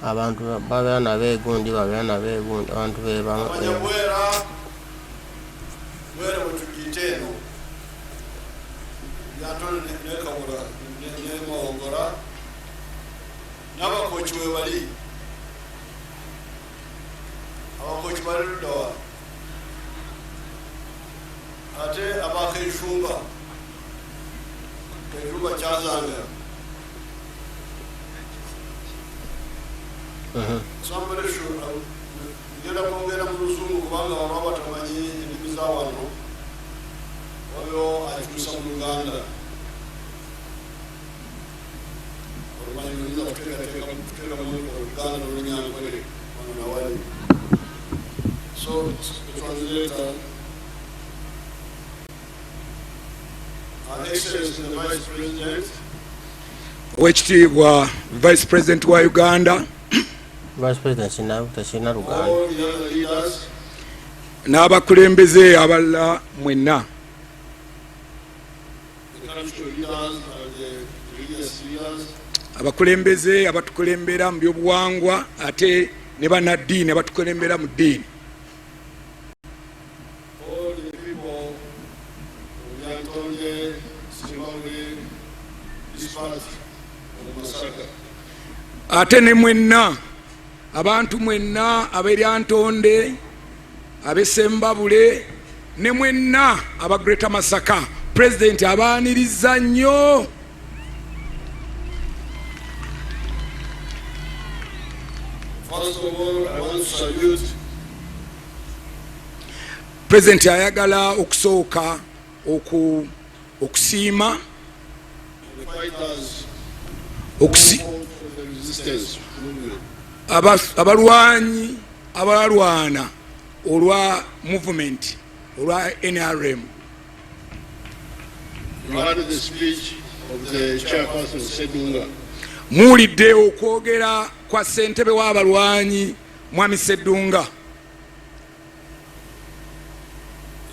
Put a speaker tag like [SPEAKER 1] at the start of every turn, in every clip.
[SPEAKER 1] abantu babeana begundi abantu beba
[SPEAKER 2] wera wetugiteno yatone nekabura nemawongora n'abakoci we bali abakoci bali ludawa ate abakejumba kyazanga somebody should ngenda kwongera mu luzungu kubanga baba batamanyi endimi za wano oyo akyusa mu Luganda olumanyi luyiza kuteekateeka mu Luganda n'Olunyankole wano nawali. So the translator, Excellency the Vice President,
[SPEAKER 3] Wekitiibwa Vice President wa Uganda,
[SPEAKER 1] Vice President Tashina Luganda,
[SPEAKER 2] all the other leaders,
[SPEAKER 3] n'abakulembeze abalala mwenna,
[SPEAKER 2] the cultural leaders and the religious leaders,
[SPEAKER 3] abakulembeze abatukulembera mu byobuwangwa ate ne bannaddiini abatukulembera mu ddiini,
[SPEAKER 2] all the people of Yantonde, Zimbabwe, this part of Masaka,
[SPEAKER 3] ate ne mwenna abantu mwenna ab'Eryantonde, ab'Essembabule ne mwenna aba Greater Masaka. President abaaniriza nnyo.
[SPEAKER 2] first of all, I want to salute
[SPEAKER 3] President ayagala okusooka okusiima
[SPEAKER 2] the fighters of the resistance movement.
[SPEAKER 3] abalwanyi abalwana olwa movement olwa NRM.
[SPEAKER 2] You heard the speech of the chairperson Sedunga.
[SPEAKER 3] Muwulidde okwogera kwa ssentebe w'abalwanyi Mwami Sseddunga.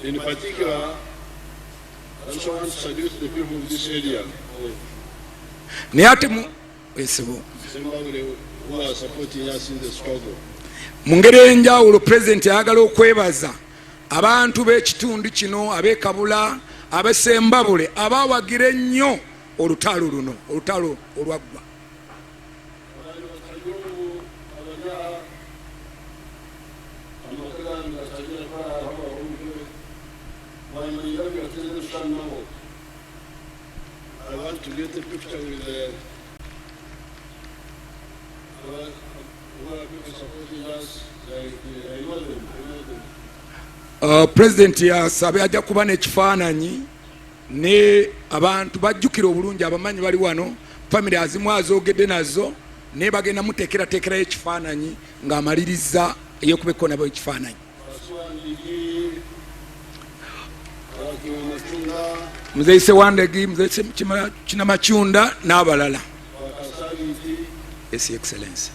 [SPEAKER 2] In particular, I also want to salute the people of this area of
[SPEAKER 3] Naye ate Zimbabwe
[SPEAKER 2] who are supporting us in the struggle.
[SPEAKER 3] mu ngeri enjawulo President ayagala okwebaza abantu b'ekitundu kino ab'Ekabula ab'Essembabule abaawagira ennyo olutalo luno olutalo olwaggwa.
[SPEAKER 2] I want to get a picture with the people supporting us. I know them.
[SPEAKER 3] President yasabye ajja kuba n'ekifaananyi ne abantu bajjukira obulungi abamanyi bali wano family azimu azoogedde nazo ne bagenda muteekerateekerayo ekifaananyi ng'amaliriza ey'okubeko nabo ekifaananyi. Muzeyi Sewandegi, Muzeyi Kinamachunda n'abalala. Yes, Excellency.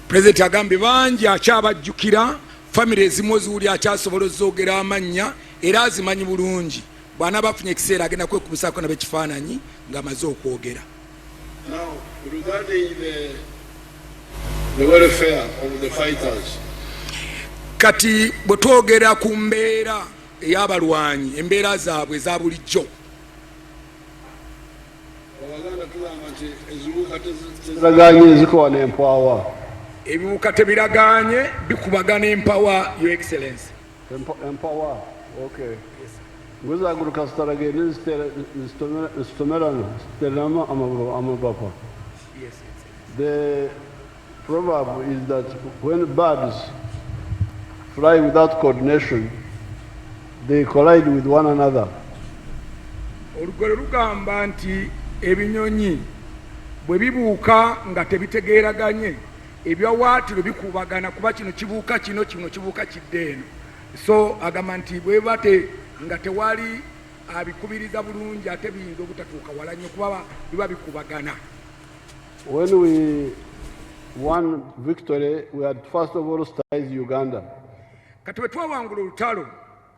[SPEAKER 3] President agambye bangi akyabajjukira family ezimu oziwuli akyasobola ozoogera amannya era azimanyi bulungi bwana bafunye ekiseera agenda kwekubisaako n'ab'ekifaananyi ng'amaze okwogera.
[SPEAKER 2] Now, regarding the welfare of the fighters,
[SPEAKER 3] kati bwe twogera ku mbeera ey'abalwanyi embeera zaabwe eza bulijjo, ebiwuka tebiragaanye bikubagana empawa, Your Excellency.
[SPEAKER 4] Empower, okay. Nguzaguruka starageni stomerana stelama amabapa.
[SPEAKER 3] Yes.
[SPEAKER 4] The proverb is that when birds fly without coordination, they collide with one another.
[SPEAKER 3] Olugero lugamba nti ebinyonyi bwe bibuuka nga tebitegeeraganye ebyawaatiro bikubagana kuba kino kibuuka kino kibuuka kidde eno. So agamba nti bwe bate nga tewali abikubiriza bulungi ate biyinza obutatuuka wala nnyo kuba biba bikubagana.
[SPEAKER 4] When we won victory, we had first of all started Uganda.
[SPEAKER 3] Kati bwe twawangula olutalo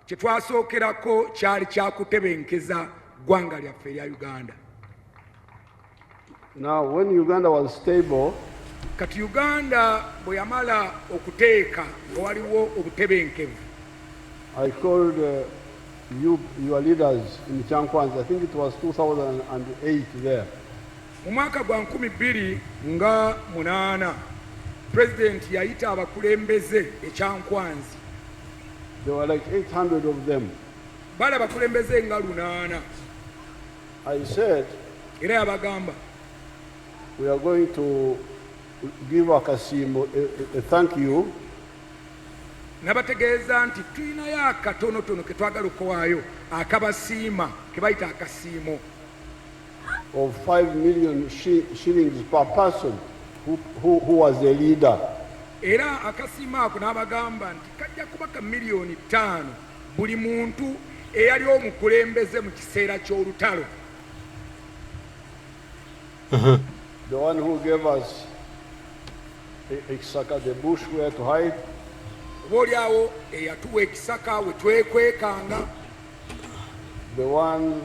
[SPEAKER 3] kye twasookerako kyali kyakutebenkeza ggwanga lyaffe erya Uganda.
[SPEAKER 4] Now, when Uganda was stable,
[SPEAKER 3] kati Uganda bwe yamala okuteeka nga waliwo obutebenkevu,
[SPEAKER 4] I called your leaders in Chankwanzi. I think it was 2008 there.
[SPEAKER 3] mu mwaka gwa 2008 president yayita abakulembeze ekyankwanzi.
[SPEAKER 4] There were like 800 of them.
[SPEAKER 3] Bali abakulembeze nga 800.
[SPEAKER 4] I said,
[SPEAKER 3] era yabagamba,
[SPEAKER 4] we are going to give Akasimo a thank you.
[SPEAKER 3] Nabategeeza nti tulinayo akatonotono ke twagala okuwaayo akabasiima ke bayita akasiimo
[SPEAKER 4] of 5 million shillings per person who was a leader.
[SPEAKER 3] Era akasiima ako n'abagamba nti kajja kuba ka miliyoni 5 buli muntu eyali omukulembeze mu kiseera ky'olutalo.
[SPEAKER 4] The one who gave us Ekisaka, the bush where to hide.
[SPEAKER 3] Oboolyawo eyatuwa ekisaka we twekwekanga.
[SPEAKER 4] The one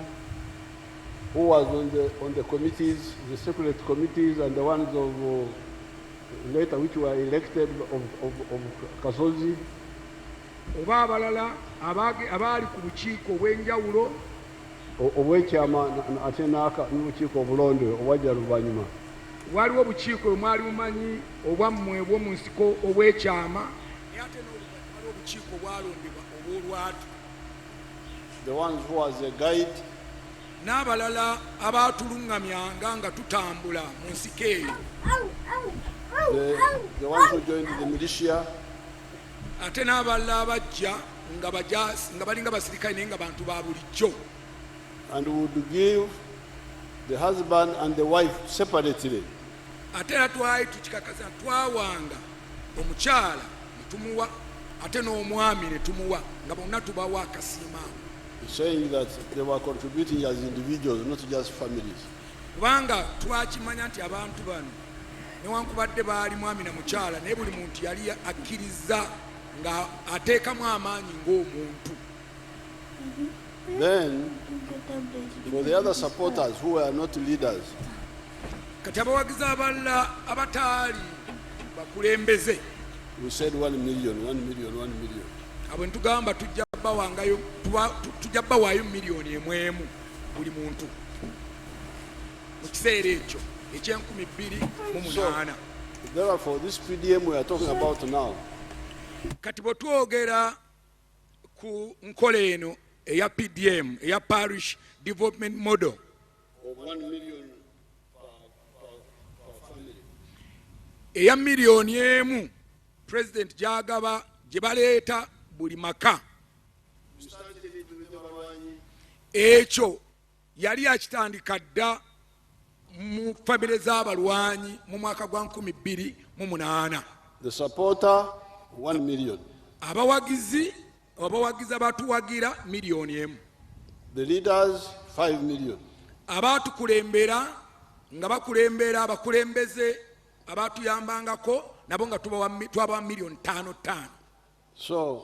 [SPEAKER 4] who was on the committees, the separate committees, and the ones of later which were elected of Kasozi.
[SPEAKER 3] Oba abalala abaali ku bukiiko obw'enjawulo.
[SPEAKER 4] Obwekyama ate n'obukiiko obulonde obwajja luvannyuma.
[SPEAKER 3] Waliwo obukiiko bwe mwali mumanyi obwammwe obw'omu nsiko obwekyama, naye ate waliwo obukiiko obwalondebwa obw'olwatu.
[SPEAKER 4] The ones who was a guide.
[SPEAKER 3] N'abalala abaatuluŋŋamyanga nga tutambula mu nsiko eyo.
[SPEAKER 4] The ones who joined the militia.
[SPEAKER 3] Ate n'abalala abajja nga balinga basirikale naye nga bantu ba bulijjo.
[SPEAKER 4] And would give the husband and the wife separately.
[SPEAKER 3] Ate era twali tukikakasa twawanga omukyala ne tumuwa ate n'omwami ne tumuwa nga bonna tubawa akasiima.
[SPEAKER 4] Saying that they were contributing as individuals, not just families.
[SPEAKER 3] Kubanga twakimanya nti abantu bano newankubadde baali mwami na mukyala naye buli muntu yali akkiriza nga ateekamu amaanyi ng'omuntu.
[SPEAKER 4] Then, for the other supporters who were not leaders,
[SPEAKER 3] kati abawagizi abalala abataali bakulembeze,
[SPEAKER 4] we said 1 million, 1 million, 1 million.
[SPEAKER 3] Abo ntugamba tujja bawaayo miliyoni emwemu buli muntu mu kiseera ekyo ekye-2008.
[SPEAKER 4] Therefore, this PDM we are talking about now,
[SPEAKER 3] kati bwe twogera ku nkola eno eya PDM, eya Parish Development Model,
[SPEAKER 4] of 1 million per family,
[SPEAKER 3] eya miliyoni emu president gy'agaba gye baleeta buli maka. Ekyo yali akitandika dda mu famire z'abalwanyi mu mwaka gwa 2008.
[SPEAKER 4] The supporter 1 million.
[SPEAKER 3] Abawagizi abatuwagira miliyoni emu.
[SPEAKER 4] The leaders 5 million.
[SPEAKER 3] Abatukulembera nga bakulembera abakulembeze abatuyambangako nabo nga twaba miliyoni 5.
[SPEAKER 4] So,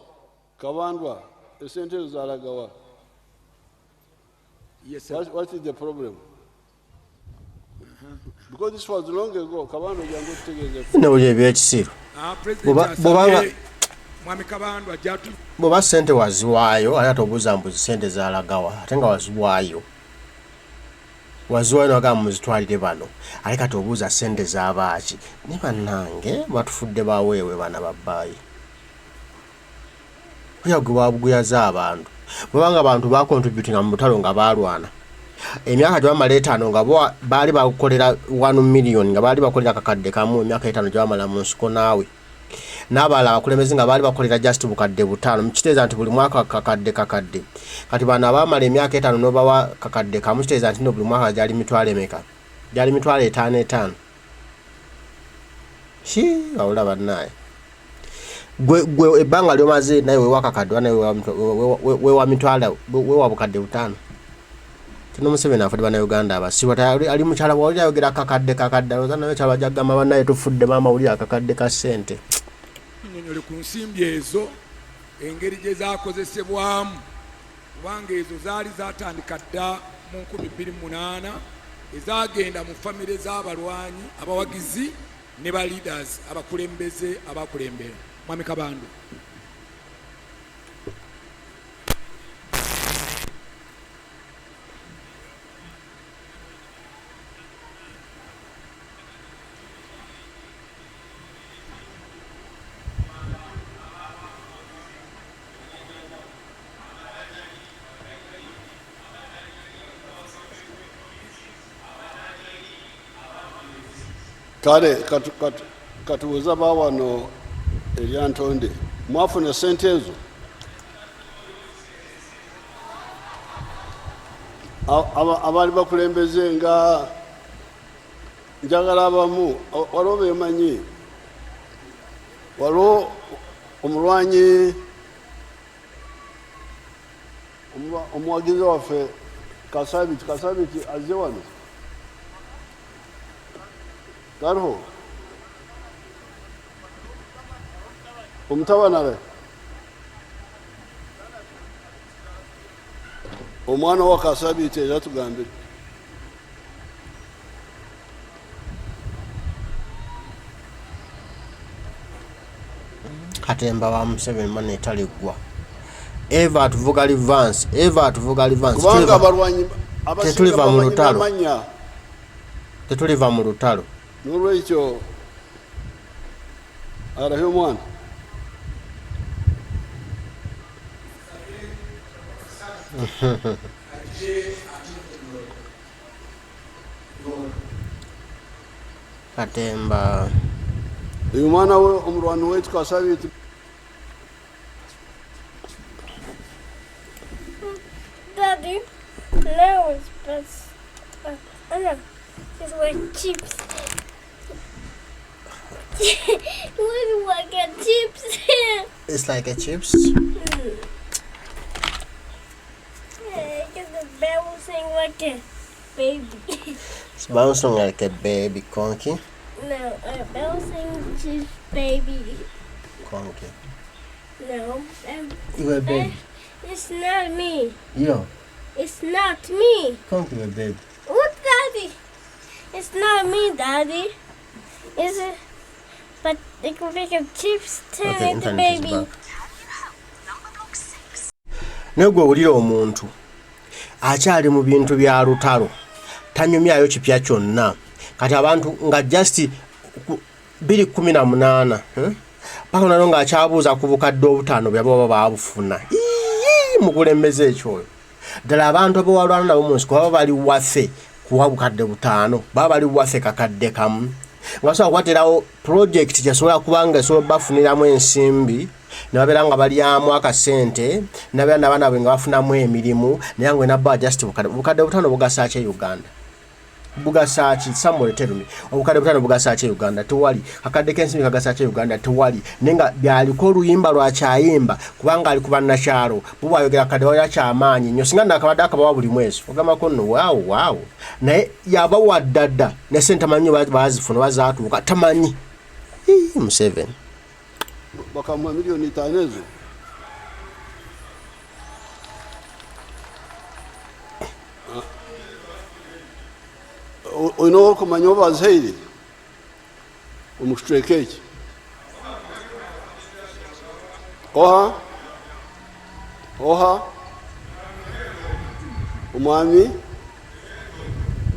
[SPEAKER 4] Kawandwa, the sentence is Alagawa.
[SPEAKER 3] Yes, sir.
[SPEAKER 4] What is the problem? Because this was long ago. Kawandwa jangu tutegeze.
[SPEAKER 1] Nebuli ebyekisiru.
[SPEAKER 3] Mwami Kabandwa jatu.
[SPEAKER 1] Bwoba ssente waziwaayo ate obuuza mbu ssente zalagawa ate nga waziwaayo. Waziwaayo n'ogamba muzitwalire bano. Ate kati obuuza ssente z'abaaki. Ne bannange batufudde baweewe bana babbaayi. Kuyaguyaza abantu. Bwabanga abantu bakontributinga mu butalo nga balwana. Emyaka gye bamala 5 nga baali bakolera 1 million nga baali bakolera kakadde kamu emyaka 5 gye bamala mu nsiko naawe. N'abalala abakulembeze nga baali bakolera just bukadde 5. Mukiteeza nti buli mwaka kakadde. Kati bano abamala emyaka 5 n'obawa kakadde kamu kiteeza nti no buli mwaka gyali mitwalo emeka. Gyali mitwalo 5. Awula bannaye. Gwe ebbanga lyomaze naye weewa kakadde weewa mitwalo weewa bukadde 5. Kino Museveni afudde bannayuganda abasiibwa ali mukyala bw'oli ayogera kakadde oza naye kyaba jagamba bannaye tufudde maama uli akakadde ka ssente.
[SPEAKER 3] Nnyonnyole ku nsimbi ezo engeri gye zaakozesebwamu kubanga ezo zaali zatandika dda mu 2008 ezagenda mu famire z'abalwanyi abawagizi ne ba leaders abakulembeze abakulembera. Mwami Kabando.
[SPEAKER 4] Kale katubuuza baawano eryantonde mwafuna sente ezo abaali bakulembeze nga njagala abamu waliwo beemanyi waliwo omulwanyi omuwagizi waffe Kasabiti azze wano Garho omutabanale omwana wa Kasabiti yatugambye
[SPEAKER 1] Katemba wa Museveni mane etaligwa Eva atuvuga Livans
[SPEAKER 4] kubanga abalwanyi
[SPEAKER 1] tetuliva mu lutalo
[SPEAKER 4] n'olwekyo arahyo omwana
[SPEAKER 1] Katemba
[SPEAKER 4] uyu mwana we omulwanyi wetu Kasabiti
[SPEAKER 5] Daddy, now it's best. It's like chips. Look like a chips.
[SPEAKER 1] It's like a chips.
[SPEAKER 5] Yeah, it's bouncing like a baby.
[SPEAKER 1] It's bouncing like a baby conky.
[SPEAKER 5] No, a bouncing chips baby.
[SPEAKER 1] Conky.
[SPEAKER 5] No,
[SPEAKER 1] You a baby.
[SPEAKER 5] it's not me.
[SPEAKER 1] Yo.
[SPEAKER 5] It's not me.
[SPEAKER 1] Conky a baby.
[SPEAKER 5] What, Daddy? It's not me, Daddy. Is it? But they can make a chips too,
[SPEAKER 1] Okay,
[SPEAKER 5] the
[SPEAKER 1] internet is
[SPEAKER 5] baby.
[SPEAKER 1] back. Negwe ulira omuntu akyali mu bintu bya lutalo tanyumyayo kipya kyonna kati abantu nga just 218 paka nalo nga akyabuuza ku bukadde obutaano byabo babufuna mukulembeze ekyoyo ddala abantu abawalwana nabo mu nsiko baba bali waffe kuwa bukadde butaano baba bali waffe kakadde kamu nga sobola kukwatirawo project kyasobola kubanga esobola bafuniramu ensimbi nababeera nga balyamu akasente nabeera n'abaana bwe nga bafunamu emirimu naye nga enabba just bukadde butaano bugasa ki Uganda bugasa ki somebody tell me obukadde butaano bugasa ki Uganda tewali kakadde k'ensimbi kagasa ki Uganda tewali naye nga byaliko oluyimba lwakyayimba kubanga ali ku bannakyalo buba ayogera kadde wali akyamaanyi nnyo singa nakabadde akabawa buli mwezi ogambako nno waawo naye yabawa ddadda ne sente tamanyi bazifuna bazaatuuka tamanyi Museveni
[SPEAKER 4] bakamuwa milioni 5 ezo olina okumanya oba azaire omukitweka eki oha omwami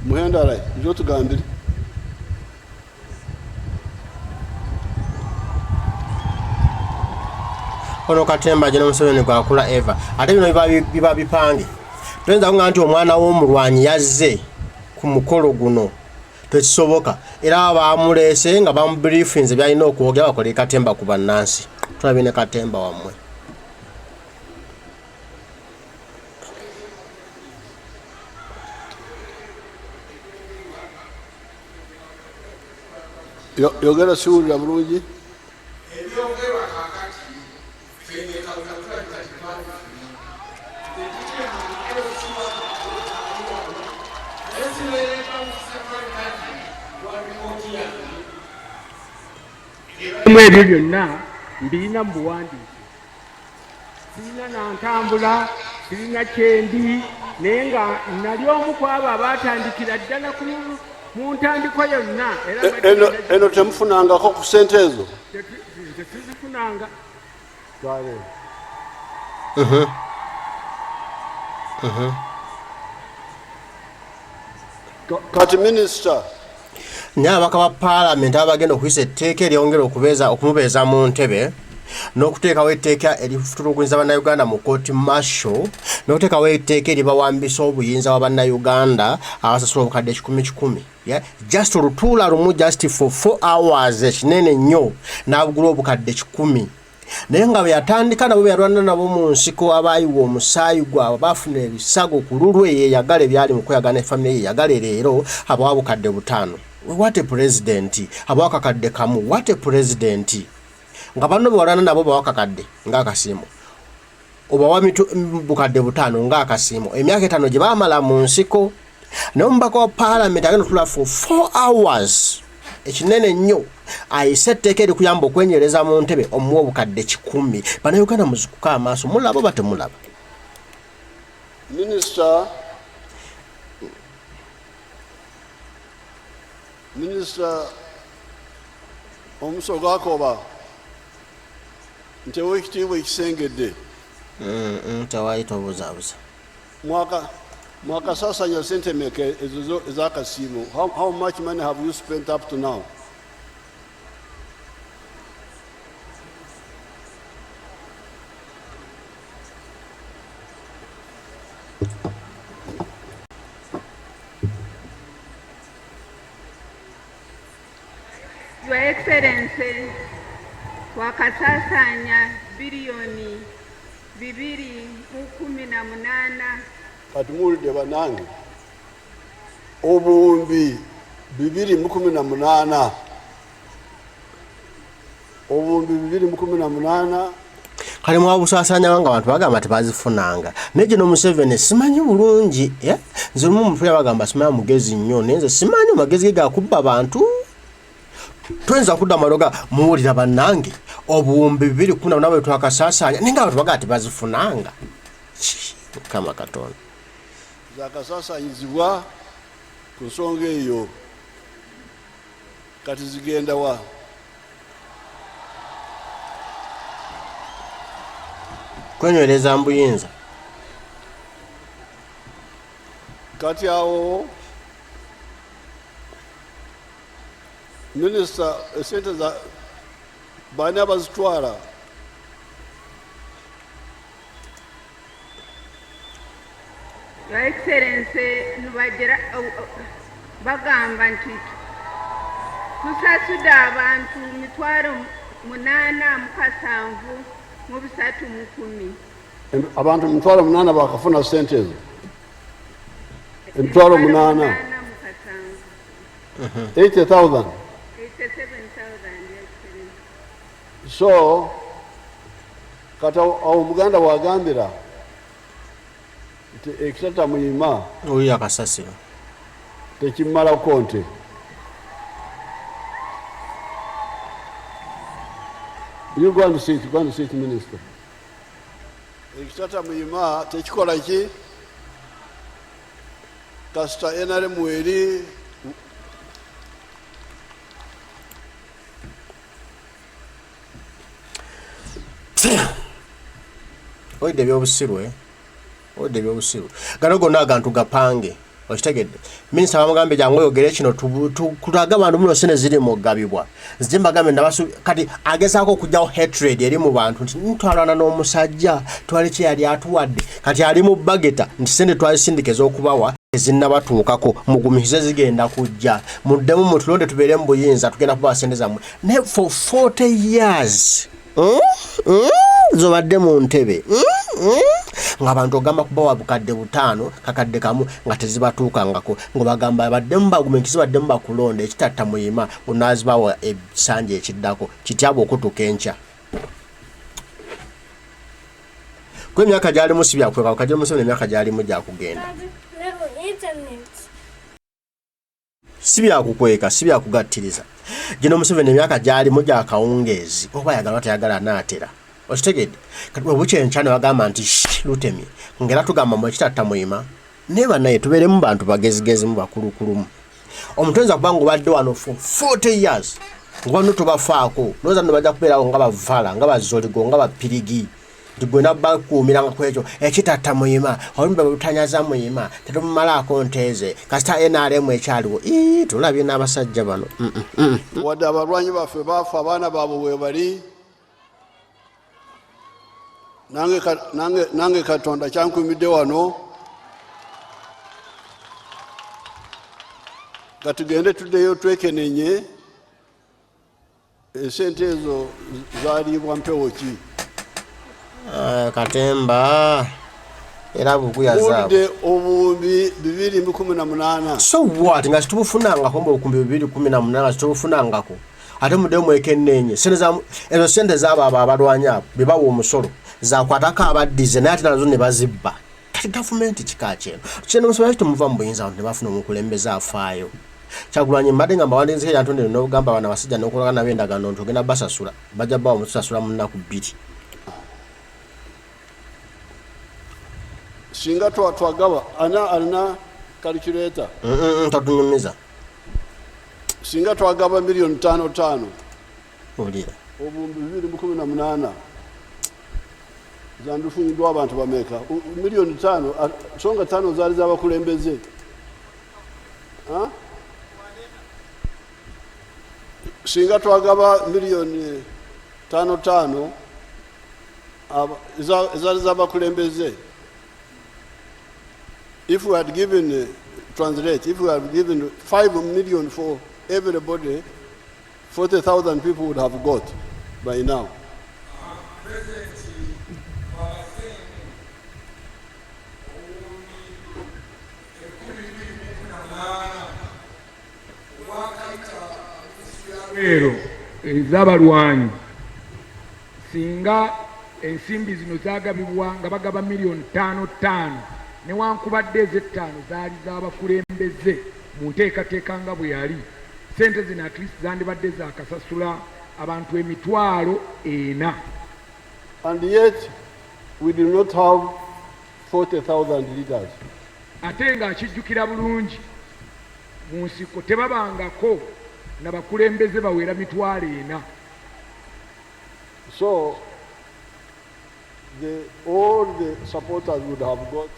[SPEAKER 4] muhendarai njo tugambire
[SPEAKER 1] ono Katemba jeno Museveni gwakula Eva ate bino biba bipange tuyinza kuŋŋamba nti omwana w'omulwanyi yazze ku mukolo guno tekisoboka era bamuleese nga bamubriefinze byalina okwogera bakole Katemba ku bannansi tulabye ne Katemba wammwe
[SPEAKER 4] yogera siwulira bulungi
[SPEAKER 3] Ebyo byonna mbirina mu buwandiike sirina nantambula sirina kyendi
[SPEAKER 6] naye nga nali omu ku abo abatandikira ddala mu ntandiko yonna era
[SPEAKER 4] eno temufunangako ku ssente ezo
[SPEAKER 6] tetuzifunanga.
[SPEAKER 4] kati minisita
[SPEAKER 1] n'ababaka ba paalamenti abagenda okuyisa etteeka eryongera okumubeeza mu ntebe n'okuteekawo etteeka erifutulugunyiza bannayuganda mu kooti marshal n'okuteekawo etteeka eribawambisa obuyinza wa bannayuganda abasasula obukadde 1,100 just olutuula lumu just for 4 hours ekinene nnyo n'abugula obukadde 1,000. naye nga bwe yatandika nabo beyalwana nabo mu nsiko abaayiwa omusaayi gwabwe baafuna ebisago ku lulwe yeyagala ebyali mu kweyagana efamire yeyagale leero abawa bukadde 5. what a president! abawa kakadde kamu. what a president! nga banno bewalwana nabo bawa kakadde ng'akasiimo obawa bukadde 5 ng'akasiimo emyaka 5 gye baamala mu nsiko. naye omubaka wa paalamenti agenda otula for 4 hours ekinene nnyo ayise etteeka erikuyamba okwenyereza mu ntebe omuwa obukadde 1,000. bannayuganda muzikuka amaaso mulaba oba temulaba?
[SPEAKER 4] minisita omuso gwakoba nti owekitiibwa ekisengedde
[SPEAKER 1] tewayita obuzaabuza
[SPEAKER 4] mwakasasanya sente meka ezo ez'akasiimo? How much money have you spent up to now?
[SPEAKER 7] Your Excellency, wakasasanya bilioni 218.
[SPEAKER 4] kati muwulidde bannange, obuwumbi 218
[SPEAKER 1] kale mwabusaasanya nga abantu bagamba tebazifunanga. naye gino Museveni simanyi bulungi. nze lumu mutwe bagamba simanyi mugezi nnyo naye nze simanyi magezi ge gakubba abantu. Twenza kudda maloga muwulira bannange obuwumbi 218 bwe twakasaasanya naye nga abantu bagamba tebazifunanga. Mukama Katonda
[SPEAKER 4] zakasaasanyizibwa ku nsonga eyo kati zigenda wa?
[SPEAKER 1] kwenywereza mbuyinza.
[SPEAKER 4] kati awo minisita esente za baani abazitwala?
[SPEAKER 7] Your Excellency, bagamba nti tusasudde abantu 8,710.
[SPEAKER 4] abantu 8,000 bakafuna sente ezo? 8,000 80,000.
[SPEAKER 7] 87,000.
[SPEAKER 4] So kati awo Muganda wagambira ekitata muyima
[SPEAKER 1] oyo akasasiro
[SPEAKER 4] tekimala konte. You go and sit, Minister. Ekitata muyima tekikola ki? Kasita NRM eri
[SPEAKER 1] oide ebyobusiru gano gonna agantu gapange okitegedde. minisita bamugambe jangu oyogere kino tulaga abantu muno sene ziri mu gabibwa zije mbagambe nabasu kati agezaako okujjawo hatred eri mu bantu nti ntwalana n'omusajja twali kye yali atuwadde kati ali mu bageta nti sente twazisindikeza okubawa ezinnabatuukako mugumize zigenda kujja muddemu mutulonde tubeere mu buyinza tugenda kubawa sente zammwe ne for 40 years zobadde mu ntebe ng'abantu ogamba kubawa bukadde 5 kakadde kamu nga tezibatuukangako ng'obagamba baddemu bagumikizi baddemu bakulonda ekitatta muyima onaazibawa ekisanja ekiddako kityaba okutuuka enkya. Kwe emyaka gyalimu si byakweka kajja Museveni emyaka gyalimu gyakugenda si byakukweka si byakugattiriza. Gino Museveni emyaka gyalimu gyakawungeezi oba yagala tayagala anaatera okitegedde kati bwe bukyenkya ne bagamba nti lutemye ngera tugamba mu ekitatta muyima Never naye tubeeremu bantu bagezigezi mu bakulukulumu. Omutonza kubanga obadde wano for 40 years. Ngwano tobafaako. Noza ndo bajja kubeerawo nga bavala, nga bazoligo, nga bapirigi. Tugwena bakuumiranga ku ekyo ekitatta muyima olumbe butanyaza muyima tetumumalaako nteeze kasita NRM ekyaliwo tulabye n'abasajja bano
[SPEAKER 2] wadde abalwanyi baffe baafa abaana baabwe bwe bali nange Katonda kyankumidde wano katugende tuddeyo twekenenye esente ezo zaalibwa mpewo ki
[SPEAKER 1] Katemba era bukuyaza
[SPEAKER 2] obuwumbi 2018
[SPEAKER 1] so what nga situbufunanga kombo obukumbi 2018 situbufunangako ate mudde mwekennenye ezo sente z'abo abalwanyi abo bebawa omusolo zakwatako abaddize naye ate nazo ne bazibba kati gavumenti kika kyeno kyeno musobola tumuva mu buyinza ne bafuna omukulembeze afaayo Kyagulanyi mbadde nga mbawandiise ya ntonde n'ogamba bana basajja n'okulagana nabo endagaano nti ogenda basasula bajja bawa omusasula mu nnaku 2
[SPEAKER 2] singa twagaba alina calculator
[SPEAKER 1] tatunyumiza
[SPEAKER 2] singa twagaba million 5
[SPEAKER 1] olira
[SPEAKER 2] obumbi 2018 zandufunyiddwa abantu bameka million 5 songa 5 zaali z'abakulembeze singa twagaba million 5 zaali z'abakulembeze. If we had given, translate, if we had given 5 million for everybody, 40,000 people would have got by now.
[SPEAKER 3] Ezabalwanyi singa ensimbi zino zagabibwa nga bagaba million 5 newankubadde ez'ettaano zaali z'abakulembeze mu nteekateeka nga bwe yali sente zino at least zandibadde zaakasasula abantu 40,000.
[SPEAKER 2] And yet we do not have 40,000 leaders.
[SPEAKER 3] Ate ng'akijjukira bulungi mu nsiko tebabangako n'abakulembeze bawera 40,000.
[SPEAKER 2] So all the supporters would have got,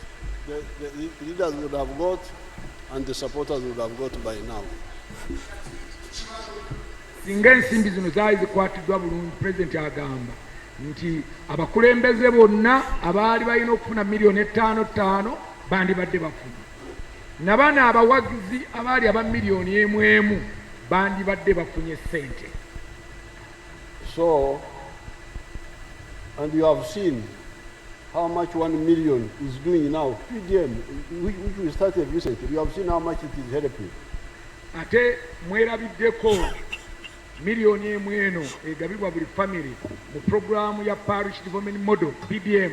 [SPEAKER 2] the leaders would have got, and the supporters would have got by now.
[SPEAKER 3] Singa ensimbi zino zaali zikwatiddwa bulungi, President agamba nti abakulembeze bonna abaali balina okufuna million 5 bandibadde bafuna. Nabana abawagizi abaali aba million 1 bandibadde bafunye sente.
[SPEAKER 2] So, and you have seen how much 1 million is doing now. PDM, which we started recently, you have seen how much it is helping.
[SPEAKER 3] Ate mwerabiddeko million 1 egabibwa buli family mu programu ya Parish Development Model PDM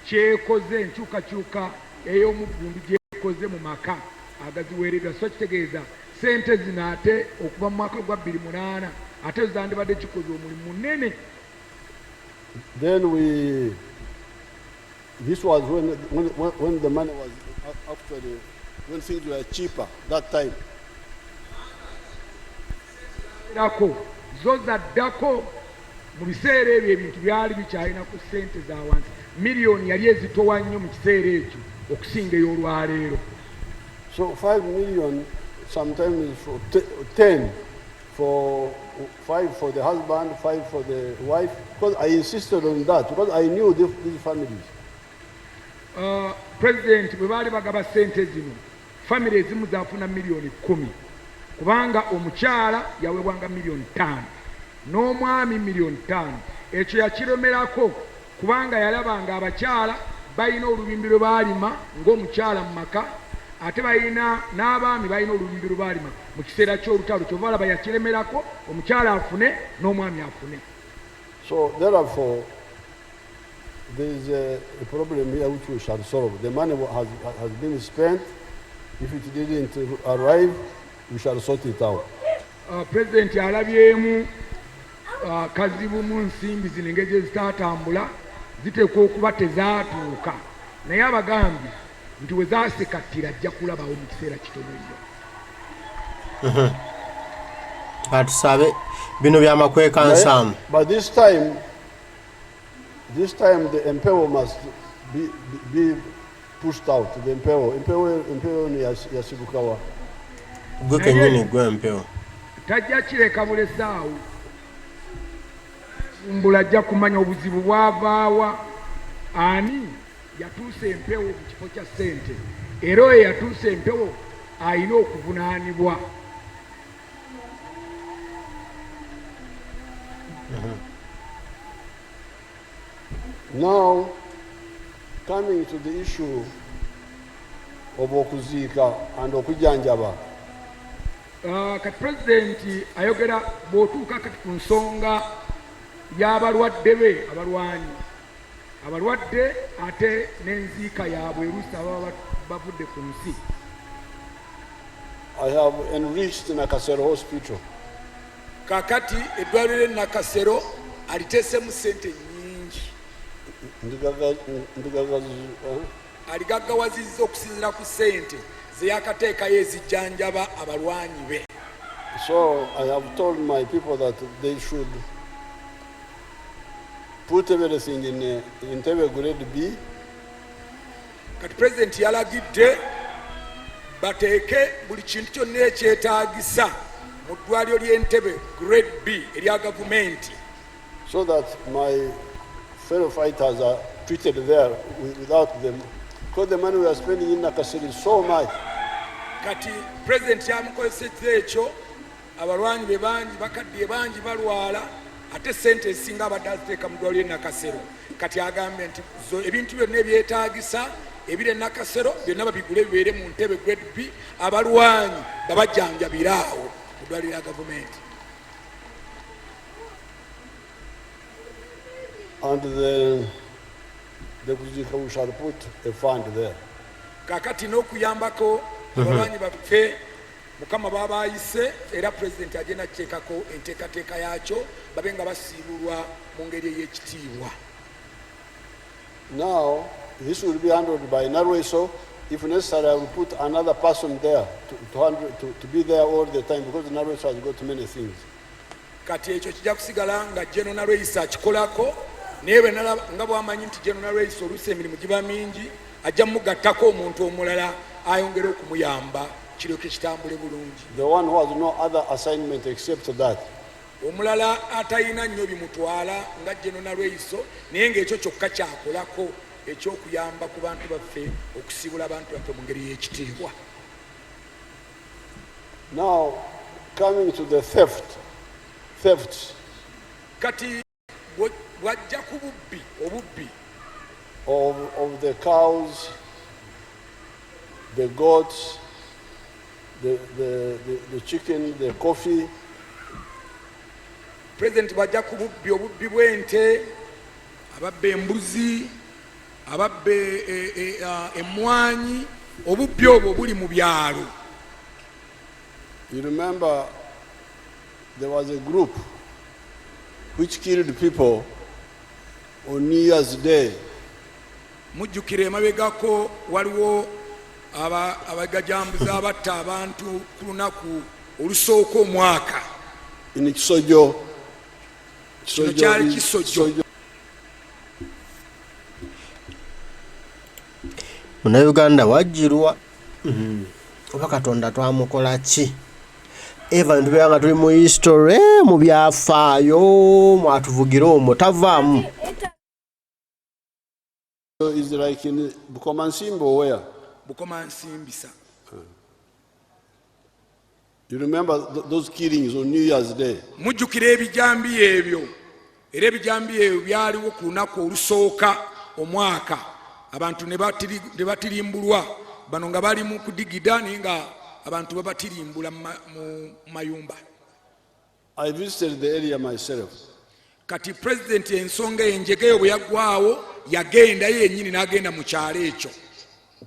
[SPEAKER 3] kyekoze enkyukakyuka ey'omuggundu gyekoze mu maka agaziweereddwa. So kitegeeza sente zino ate okuva mu mwaka gwa 2008 ate zandibadde kikoze omulimu munene.
[SPEAKER 2] Then this was when the money was actually, when things were cheaper that time.
[SPEAKER 3] Zo zaddako mu biseera ebyo ebintu byali bikyalina ku sente za wansi. Miliyoni yali ezitowa nnyo mu kiseera ekyo okusinga ey'olwaleero.
[SPEAKER 2] So 5 million sometimes for 10 for 5 for the husband, 5 for the wife, because I insisted on that, because I knew these families.
[SPEAKER 3] President bwe baali bagaba sente zino family ezimu zaafuna million 10 kubanga omukyala yaweebwanga million 5 n'omwami million 5. Ekyo yakiremerako kubanga yalabanga abakyala balina olubimbi lwe baalima ng'omukyala mu maka ate balina n'abaami balina olubimbi lwe baalima mu kiseera ky'olutalo. Kyova alaba yakiremerako omukyala afune n'omwami afune.
[SPEAKER 2] So therefore there is a problem here which we shall solve. The money has been spent. If it didn't arrive, we shall sort it out.
[SPEAKER 3] President alabyemu kazibu mu nsimbi zino engeri zitaatambula ziteekwa okuba tezaatuuka. Naye abagambye nti we zaasekattira ajja kulabawo mu kiseera kitono nnyo.
[SPEAKER 1] Atusabe bino byamakweka nsaamu.
[SPEAKER 2] But this time the empewo must be pushed out. The empewo ni yasibukawa.
[SPEAKER 1] Gwe kenyini gwe empewo.
[SPEAKER 3] Tajja kireka bulesaawo. Mbula ajja kumanya obuzibu bwavaawa. Ani yatuuse empewo mu kifo kya ssente. Era oyo yatuuse empewo alina okuvunaanibwa.
[SPEAKER 2] Now, coming to the issue of okuziika and okujanjaba.
[SPEAKER 3] Kati Pulezidenti ayogera bw'otuuka kati ku nsonga y'abalwadde be abalwadde ate n'enziika yaabwe eruusi ababa bavudde ku nsi.
[SPEAKER 2] I have enriched Nakasero Hospital.
[SPEAKER 3] Kakati eddwaliro e Nakasero aliteesemu ssente nnyingi. Aligaggawazizza okusinziira ku ssente ze yakateekayo ezijjanjaba abalwanyi be.
[SPEAKER 2] So I have told my people that they should put everything in Entebbe grade B.
[SPEAKER 3] Kati Pulezidenti yalagidde bateeke buli kintu kyonna ekyetaagisa mu ddwaliro ly'Entebbe grade B erya gavumenti.
[SPEAKER 2] So that my fellow fighters are treated there without them. Because the money we are spending in Nakasero is so much.
[SPEAKER 3] Kati Pulezidenti yamukozesezza ekyo abalwanyi be bangi bakaddiye bangi balwala ate ssente ezisinga abadde aziteeka mu ddwaliro ly'e Nakasero. Kati agambye nti ebintu byonna ebyetaagisa ebiri e Nakasero byonna babigule bibeere mu Entebbe grade B abalwanyi babajjanjabire awo mu ddwaliro lya gavumenti.
[SPEAKER 2] And we shall put a fund there.
[SPEAKER 3] Kakati n'okuyambako abalwanyi baffe Mukama baba ayise era Pulezidenti agenda kuteekako enteekateeka yaakyo babe nga basiibulwa mu ngeri ey'ekitiibwa.
[SPEAKER 2] Now, this will be handled by Narweso. If necessary, I will put another person there to be there all the time because Narweso has got many things.
[SPEAKER 3] Kati ekyo kijja kusigala nga General Narweso akikolako naye bwe nga bw'amanyi nti General Narweso oluusi emirimu giba mingi ajja mugattako omuntu omulala ayongera okumuyamba kiryoke kitambule bulungi.
[SPEAKER 2] The one who has no other assignment except that.
[SPEAKER 3] Omulala atalina nnyo bimutwala nga General Narweso naye ng'ekyo kyokka kyakolako ekyokuyamba ku bantu baffe okusiibula abantu baffe mu ngeri y'ekitiibwa.
[SPEAKER 2] Now, coming to the thefts.
[SPEAKER 3] Kati bwajja ku obubbi
[SPEAKER 2] of the cows, the goats, the chicken, the coffee.
[SPEAKER 3] Pulezidenti bwajja ku obubbi bw'ente, ababba embuzi, ababba emmwanyi, obubbi obwo buli mu byalo.
[SPEAKER 2] You remember there was a group which killed people on New Year's Day.
[SPEAKER 3] Mujjukira emabegako waliwo abagajambuzi abatta abantu ku lunaku olusooka omwaka.
[SPEAKER 2] In Kisojo.
[SPEAKER 3] Kino kyali Kisojo.
[SPEAKER 1] Munnayuganda wajjirwa oba Katonda twamukola ki? Eva ntubeera nga tuli mu history mu byafaayo mwatuvugira omwo tavaamu.
[SPEAKER 2] Is like in Bukoma Nsimbo where?
[SPEAKER 3] Bukoma Nsimbisa.
[SPEAKER 2] You remember those killings on New Year's Day?
[SPEAKER 3] Mujjukira ebijambi ebyo. Era ebijambi ebyo byaliwo ku lunaku olusooka omwaka. Abantu ne batirimbulwa. Bano nga bali mu kudigida naye nga abantu babatirimbula mu mayumba.
[SPEAKER 2] I visited the area myself.
[SPEAKER 3] Kati Pulezidenti ensonga enjegeyo bwe yaggwaawo yagenda yennyini n'agenda mu kyalo ekyo.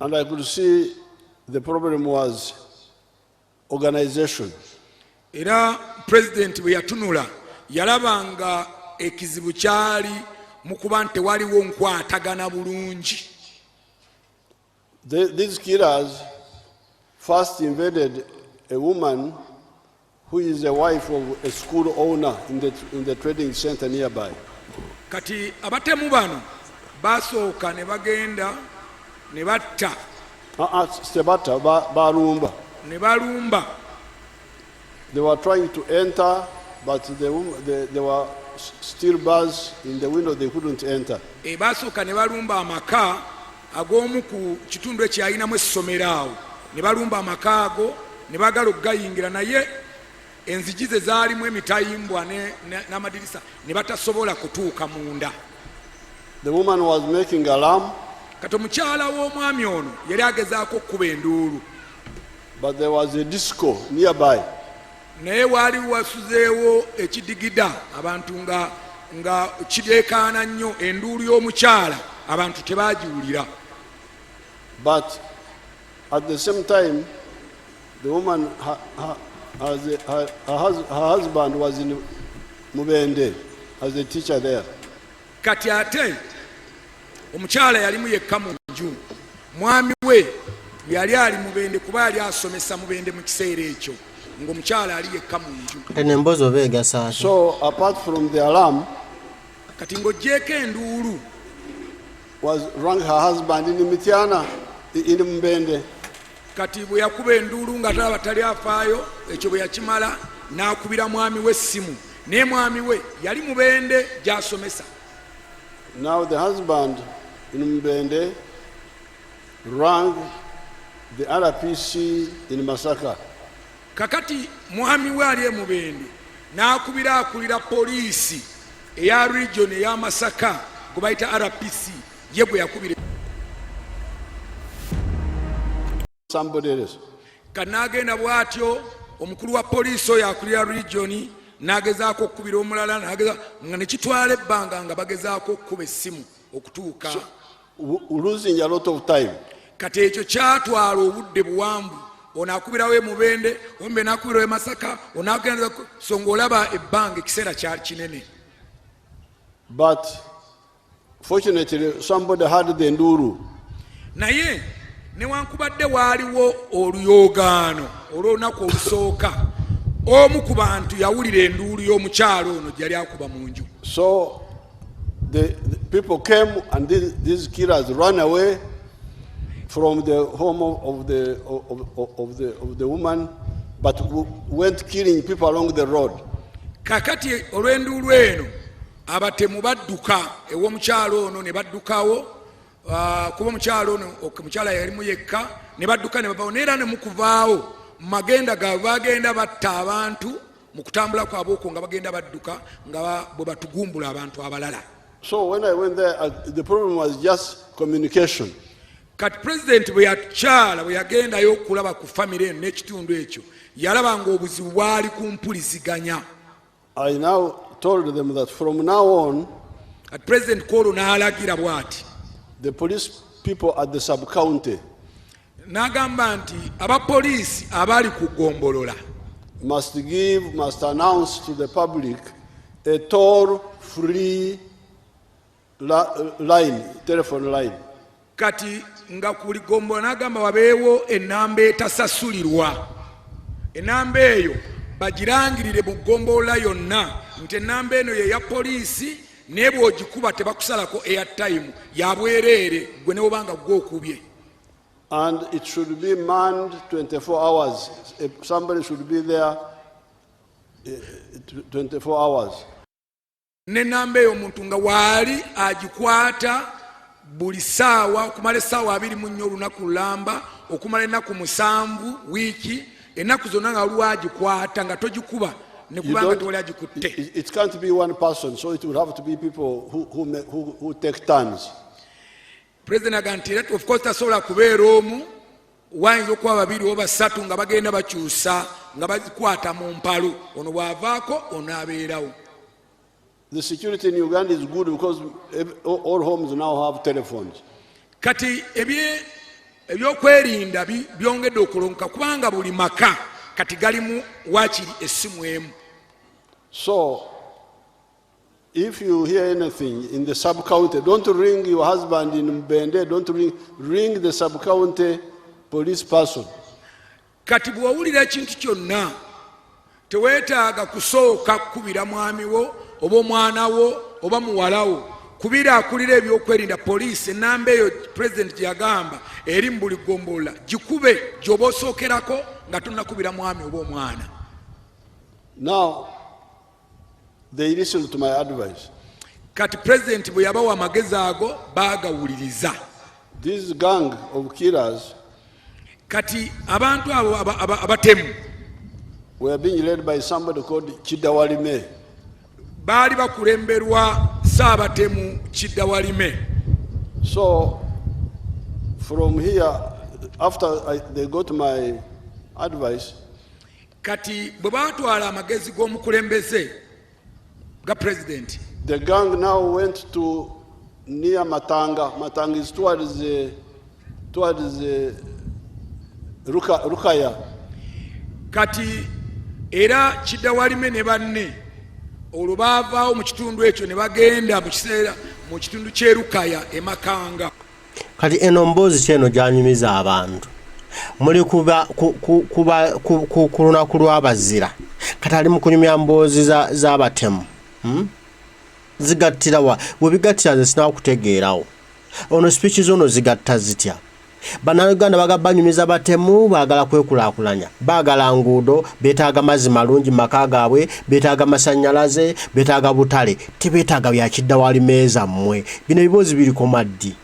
[SPEAKER 2] And I could see the problem was organization.
[SPEAKER 3] Era Pulezidenti bwe yatunula yalaba nga ekizibu kyali mu kuba nti tewaliwo nkwatagana bulungi.
[SPEAKER 2] These killers first invaded a woman who is the wife of a school owner in the trading center nearby.
[SPEAKER 3] Kati abatemu bano basooka ne bagenda ne batta
[SPEAKER 2] Sebata, Barumba.
[SPEAKER 3] ne balumba.
[SPEAKER 2] They were trying to enter, but there were steel bars in the window, they couldn't enter.
[SPEAKER 3] Basooka ne balumba amaka ag'omu ku kitundu ekyalinamu essomero awo, ne balumba amaka ago ne bagala okugayingira, naye enzigi ze zaalimu emitayimbwa n'amadirisa ne batasobola kutuuka munda.
[SPEAKER 2] The woman was making alarm,
[SPEAKER 3] Kati omukyala w'omwami ono yali agezaako okkuba enduulu,
[SPEAKER 2] but there was a disco nearby.
[SPEAKER 3] naye waali wasuzeewo ekidigida, abantu nga kireekaana nnyo enduulu y'omukyala, abantu tebaagiwulira.
[SPEAKER 2] But at the same time, the woman, her husband was in Mubende as a teacher there.
[SPEAKER 3] Kati ate omukyala yalimu yekka mu nju, mwami we yali ali Mubende kuba yali asomesa Mubende mu kiseera ekyo, ng'omukyala ali yekka mu nju.
[SPEAKER 2] So apart from the alarm,
[SPEAKER 3] kati ng'oggyeko enduulu
[SPEAKER 2] was rang her husband in Mitiana in Mbende.
[SPEAKER 3] Kati bwe yakuba enduulu nga talaba tali afaayo, ekyo bwe yakimala n'akubira mwami we essimu, naye mwami we yali Mubende gy'asomesa.
[SPEAKER 2] Now the husband in Mbende rang the RPC in Masaka.
[SPEAKER 3] Kakati mwami we ali Mubende n'akubira akulira poliisi eya region eya Masaka gwe bayita RPC, ye bwe yakubira.
[SPEAKER 2] Somebody else.
[SPEAKER 3] Kanagenda bwatyo omukulu wa poliisi oyo akulira region n'agezaako okkubira omulala, nga ne kitwala ebbanga nga bagezaako okkuba essimu okutuuka.
[SPEAKER 2] Losing a lot of time.
[SPEAKER 3] Kati ekyo kyatwala obudde buwanvu, ono akubirawo e Mubende, ombe n'akubirawo e Masaka, ono agenda so ng'olaba ebbanga ekiseera kyali kinene.
[SPEAKER 2] But fortunately somebody had the nduru.
[SPEAKER 3] Naye newankubadde waaliwo oluyoogaano olw'olunaku olusooka, omu ku bantu yawulira enduulu y'omukyalo ono gyali akuba mu nju.
[SPEAKER 2] So the people came and these killers ran away from the home of the woman, but went killing people along the road.
[SPEAKER 3] Kakati olw'enduulu eno abatemu badduka ew'omukyalo ono ne baddukawo, kuba omukyalo ono omukyala yalimu yekka, ne badduka ne bavawo, neera ne mukuvaawo magenda gaabwe bagenda batta abantu mu kutambula kwabwe okwo nga bagenda badduka nga bwe batugumbula abantu abalala.
[SPEAKER 2] So when I went there, the problem was just communication.
[SPEAKER 3] Kati president bwe yakyala bwe yagendayo okulaba ku famire eno n'ekitundu ekyo, yalaba ng'obuzibu bwali ku mpuliziganya.
[SPEAKER 2] I now told them that from now on,
[SPEAKER 3] Kati president Kolo n'alagira bw'ati,
[SPEAKER 2] the police people at the sub-county
[SPEAKER 3] n'agamba nti abapoliisi abali ku Gombolola
[SPEAKER 2] must announce to the public a toll-free telephone line.
[SPEAKER 3] Kati nga kuli Gombolola n'agamba wabeewo ennamba etasasulirwa. Ennamba eyo bagirangirire mu Gombolola yonna nti ennamba eno ye ya poliisi, naye bw'ogikuba tebakusalako airtime, ya bwereere gwe ne bw'obanga gw'okubye.
[SPEAKER 2] And it should be manned 24 hours. Somebody should be there 24 hours.
[SPEAKER 3] N'ennamba eyo omuntu nga waali agikwata buli ssaawa, okumala essaawa 24 olunaku lulamba, okumala ennaku 7 wiiki, ennaku zonna nga waliwo agikwata nga togikuba ne kubanga tewali agikutte.
[SPEAKER 2] It can't be one person, so it will have to be people who take turns.
[SPEAKER 3] President agamba of course tasobola kubeera omu, wayinza okuba babiri oba basatu nga bagenda bakyusa nga bazikwata mu mpalo, ono bw'avaako ono abeerawo.
[SPEAKER 2] The security in Uganda is good because all homes now have telephones.
[SPEAKER 3] Kati ebyokwerinda byongedde okulonka kubanga buli maka kati galimu waakiri essimu emu.
[SPEAKER 2] So
[SPEAKER 4] if you hear anything in the sub-county, don't ring your husband in Mbende, don't ring the sub-county police person.
[SPEAKER 3] Kati bw'owulira ekintu kyonna teweetaaga kusooka kukubira mwami wo oba omwana wo oba muwala wo, kubira akulira ebyokwerinda poliisi enamba eyo president gye yagamba eri mu buli ggombolola gikube gy'oba osookerako nga tonnakubira mwami oba omwana.
[SPEAKER 4] Now, they listened to my advice.
[SPEAKER 3] Kati president bwe yabawa amagezi ago baagawuliriza.
[SPEAKER 4] This gang of killers
[SPEAKER 3] Kati abantu abo abatemu
[SPEAKER 4] were being led by somebody called Chidawalime.
[SPEAKER 3] baali bakulemberwa Saabatemu Chidawalime.
[SPEAKER 4] So, from here, after they got my advice,
[SPEAKER 3] Kati bwe baatwala amagezi g'omukulembeze ga president,
[SPEAKER 4] the gang now went to near Matanga. Matanga is towards Rukaya.
[SPEAKER 3] Kati era Chidawalime ne banne olwo baavaawo mu kitundu ekyo ne bagenda mu kiseera mu kitundu ky'Erukaya e Makanga.
[SPEAKER 1] Kati eno mboozi kyeno gyanyumiza abantu. Muli kuba ku lunaku lw'abazira. Kati ali mu kunyumya mboozi z'abatemu. Zigattira wa? Bwe bigattira nze sinaakutegeerawo. Ono speech zono zigatta zitya? Bannayuganda bagabanyumiza batemu baagala kwekulaakulanya. Baagala nguudo, beetaaga mazzi malungi maka gaabwe, beetaaga masannyalaze, beetaaga butale. Tebeetaaga bya Chidawalime zammwe. Bino ebiboozi biri komaddi.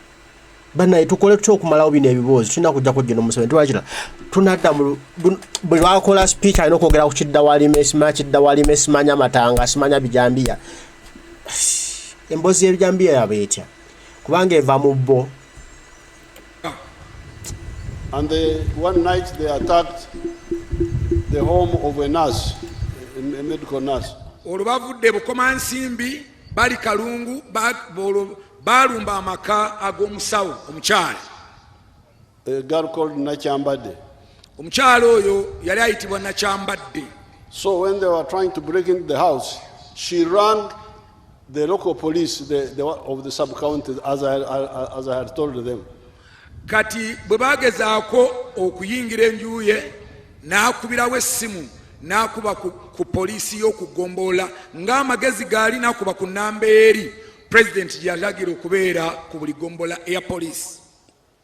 [SPEAKER 1] Bannaye tukole tutya okumalawo bino ebiboozi. Tulina kujjako gino Museveni tuwakira. Tunadda bwe lwakola speech alina okwogera ku Chidawalime, simanya Chidawalime, simanya Matanga, simanya Bijambiya. Emboozi y'Ebijambiya yaba etya? Kubanga eva mu bbo.
[SPEAKER 4] And one night they attacked the home of a nurse, a medical nurse.
[SPEAKER 3] Olwo bavudde bukomansimbi bali Kalungu baalumba amaka ag'omusawo omukyala.
[SPEAKER 4] A girl called Nachambade.
[SPEAKER 3] Omukyala oyo yali ayitibwa Nakyambadde.
[SPEAKER 4] So when they were trying to break into the house, she rang the local police of the sub-county as I had told them.
[SPEAKER 3] Kati bwe bagezaako okuyingira enju ye n'akubirawo essimu n'akuba ku poliisi y'okugombolola ng'amagezi gaali n'akuba ku nnamba eri president gye yalagira okubeera ku buli gombola eya poliisi.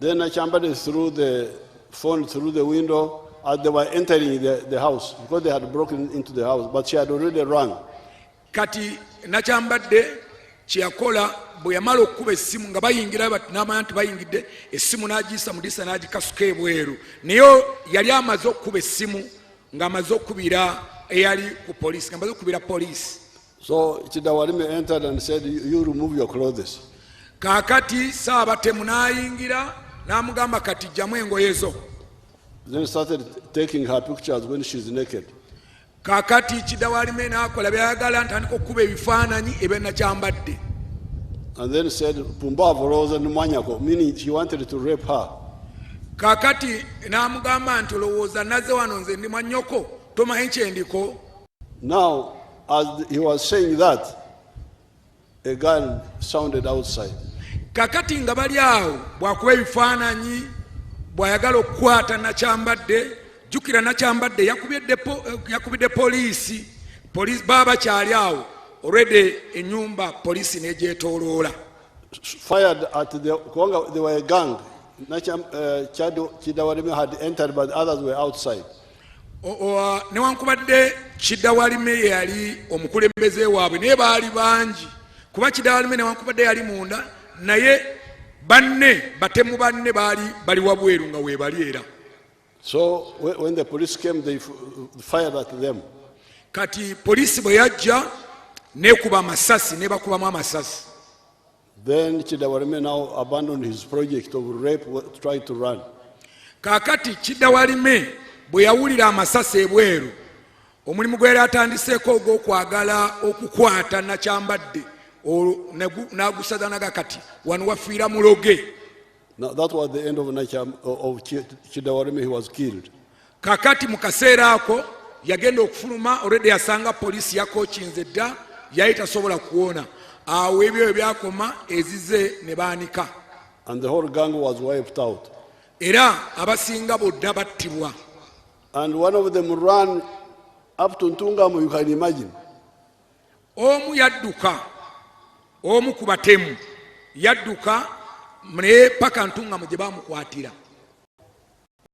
[SPEAKER 4] Then Nachambade threw the phone through the window as they were entering the house because they had broken into the house, but she had already rung.
[SPEAKER 3] Kati Nakyambadde kye yakola bwe yamala okukuba essimu nga bayingira n'amanya nti bayingidde essimu n'agiyisa mu disa n'agikasuka ebweru naye yali amaze okukuba essimu ng'amaze okukubira eyali ku poliisi ng'amaze okukubira poliisi.
[SPEAKER 4] So Chidawalime entered and said, you remove your clothes.
[SPEAKER 3] Kaakati Saabatemu n'ayingira n'amugamba kati jjamu engoye zo.
[SPEAKER 4] Then started taking her pictures when she's naked.
[SPEAKER 3] Kaakati Chidawalime n'akola byayagala ntandika okukuba ebifaananyi ebya Nakyambadde.
[SPEAKER 4] And then said, Pumbavu Rosa Numanyako, meaning she wanted to rape her.
[SPEAKER 3] Kaakati n'amugamba nti olowooza nazze wano nze ndi mwannyoko tomanyi kyendiko.
[SPEAKER 4] Now, as he was saying that, a gun sounded outside.
[SPEAKER 3] Kaakati nga bali awo bw'akuba ebifaananyi bw'ayagala okukwata Nakyambadde, jjukira Nakyambadde yakubidde poliisi baba kyali awo already ennyumba poliisi n'egyetooloola.
[SPEAKER 4] Fired at they were a gang. Chidawalime had entered, but others were outside.
[SPEAKER 3] Newankubadde Chidawalime yali omukulembeze waabwe naye baali bangi kuba Chidawalime newankubadde yali munda naye batemu banne bali wabweru nga weebali era.
[SPEAKER 4] So when the police came, they fired at them.
[SPEAKER 3] Kati poliisi bwe yajja nekuba amasasi nebakubamu amasasi.
[SPEAKER 4] Then Chidawalime now abandoned his project of rape, tried to run.
[SPEAKER 3] Kaakati Chidawalime bwe yawulira amasasi ebweru omulimu gwe yali atandiseeko ogw'okwagala okukwata Nakyambadde n'agusazanaga kati wano wafiira muloge.
[SPEAKER 4] Now that was the end of Chidawalime. He was killed.
[SPEAKER 3] Kaakati mu kaseera ako yagenda okufuluma already yasanga poliisi yakookinze dda yali tasobola kuwona awo ebyo ebyakoma ezize ne baanika.
[SPEAKER 2] And the whole gang was wiped out.
[SPEAKER 3] Era abasinga bodda battibwa.
[SPEAKER 2] And one of them ran up to Ntungamo, you can imagine.
[SPEAKER 3] Omu yadduka, omu ku batemu yadduka ne paka Ntungamo gye baamukwatira.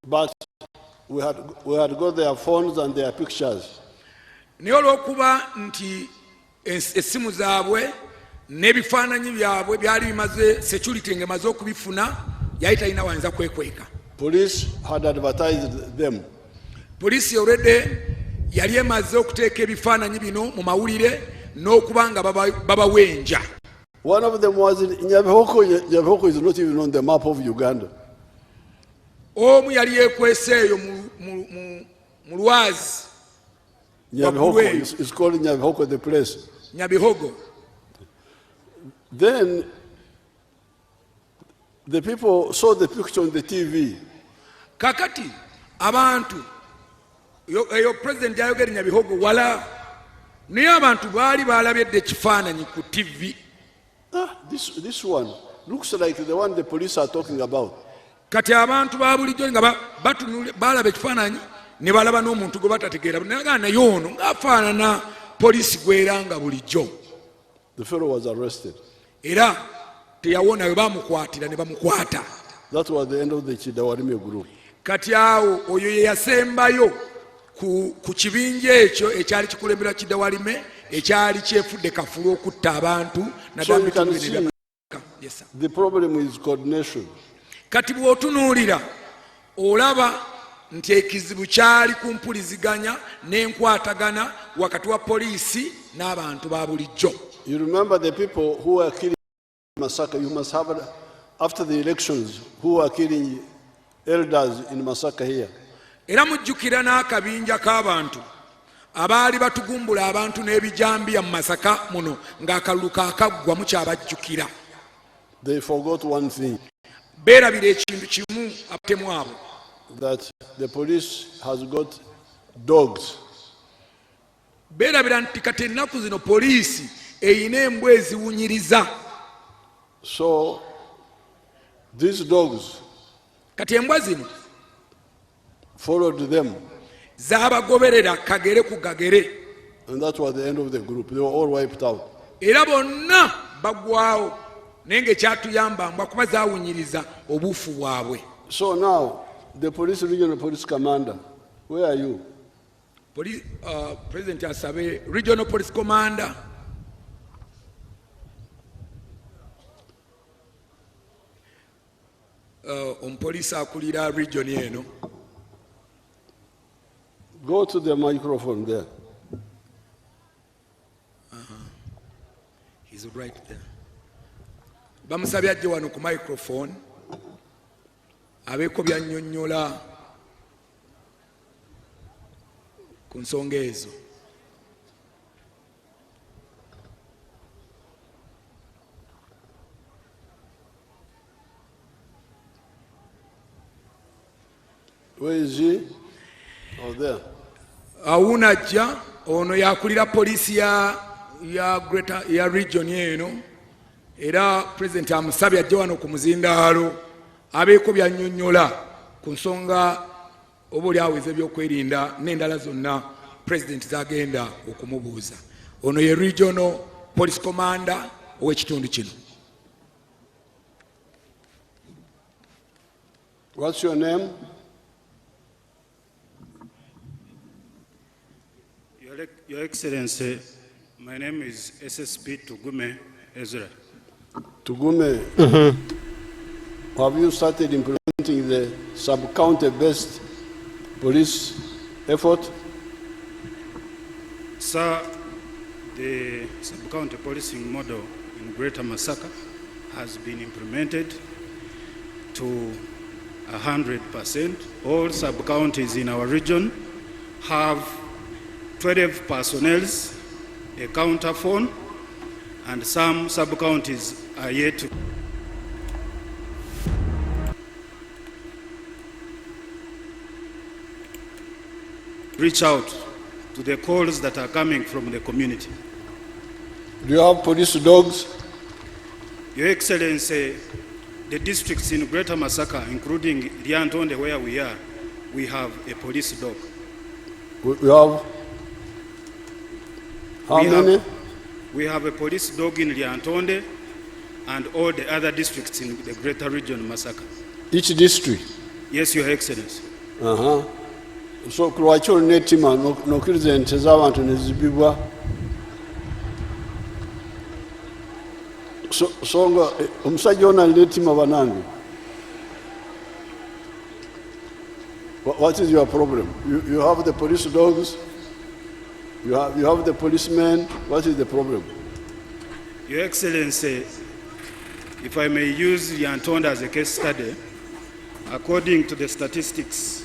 [SPEAKER 2] But we had got their phones and their pictures.
[SPEAKER 3] Naye olw'okuba nti essimu zaabwe n'ebifaananyi byabwe byali bimaze security ng'emaze okubifuna, yali talina wayinza kwekweka.
[SPEAKER 2] Police had advertised them.
[SPEAKER 3] Poliisi already yali emaze okuteeka ebifaananyi bino mu mawulire n'okuba nga babawenja.
[SPEAKER 2] One of them was in Nyabihoko. Nyabihoko is not even on the map of Uganda.
[SPEAKER 3] Omu yali yekweseeyo mu Lwazi.
[SPEAKER 2] Nyabihoko is called Nyabihoko, the place.
[SPEAKER 3] Nyabihogo.
[SPEAKER 2] Then the people saw the picture on the TV.
[SPEAKER 3] Kakati abantu eyo President Nayogera Nyabihogo wala naye abantu baali baalabye ekifaananyi ku TV.
[SPEAKER 2] This one looks like the one the police are talking about.
[SPEAKER 3] Kati abantu ba bulijjo nga batunula baalaba ekifaananyi ne balaba n'omuntu gwe batategeera naye naye ono ng'afaanana poliisi gw'eranga bulijjo.
[SPEAKER 2] The fellow was arrested.
[SPEAKER 3] Era teyawona we baamukwatira ne bamukwata.
[SPEAKER 2] That was the end of the Chidawarime group.
[SPEAKER 3] Kati awo oyo ye yasembayo ku kibinja ekyo ekyali kikulembera Chidawarime ekyali kyefudde kafulu okutta abantu.
[SPEAKER 2] So you can see the problem is coordination.
[SPEAKER 3] Kati bw'otunuulira olaba nti ekizibu kyali ku mpuliziganya n'enkwatagana wakati wa poliisi n'abantu ba bulijjo.
[SPEAKER 2] You remember the people who were killing Masaka. You must have, after the elections, who were killing elders in Masaka here.
[SPEAKER 3] Era mujjukira n'akabinja k'abantu abaali batugumbula abantu n'ebijambiya mu Masaka muno ng'akalulu kaakaggwa mukyabajjukira.
[SPEAKER 2] They forgot one thing.
[SPEAKER 3] Beerabira ekintu kimu abatemu abo.
[SPEAKER 2] That the police has got dogs.
[SPEAKER 3] Beerabira nti kati ennaku zino poliisi eyina embwa eziwunyiriza.
[SPEAKER 2] So these dogs
[SPEAKER 3] kati embwa zino
[SPEAKER 2] followed them.
[SPEAKER 3] Zaabagoberera kagere ku gagere.
[SPEAKER 2] And that was the end of the group. They were all wiped out.
[SPEAKER 3] Era bonna bagwawo naye ng'ekyatuyamba mbwa kuba zaawunyiriza obuufu bwabwe.
[SPEAKER 2] So now the police regional police commander, where are you?
[SPEAKER 3] President asabe regional police commander omupoliisi akulira region eno.
[SPEAKER 2] Go to the microphone there.
[SPEAKER 3] He's right there. Bamusabye ajje wano ku microphone abeeko byannyonnyola ku nsonga ezo.
[SPEAKER 2] Where is he? Oh, there.
[SPEAKER 3] Awunajja ono yakulira poliisi ya greater ya region eno. Era President amusabye ajje wano ku muzindaalo abeeko byannyonnyola ku nsonga obaoli aweza ebyokwerinda n'endala zonna President zagenda okumubuuza. Ono ye regional police commander ow'ekitundu kino.
[SPEAKER 2] What's your name?
[SPEAKER 8] Your Excellency, my name is SSP Tugume Ezra.
[SPEAKER 2] Tugume, have you started implementing the sub-county-based police effort?
[SPEAKER 8] Sir, the sub-county policing model in Greater Masaka has been implemented to 100%. All sub-counties in our region have 12 personnel, a counter phone, and some sub-counties are yet to reach out to the calls that are coming from the community.
[SPEAKER 2] Do you have police dogs?
[SPEAKER 8] Your Excellency, the districts in Greater Masaka, including Lyantonde where we are, we have a police dog.
[SPEAKER 2] We have how many?
[SPEAKER 8] We have a police dog in Lyantonde and all the other districts in the Greater Region Masaka.
[SPEAKER 2] Each district?
[SPEAKER 8] Yes, Your Excellency.
[SPEAKER 2] So kulwacho netima nokiriza ente z'abantu nezibibwa. So nga omusajja ono netima banange. What is your problem? You have the police dogs. You have the policemen. What is the problem?
[SPEAKER 8] Your Excellency, if I may use Lyantonde as a case study, according to the statistics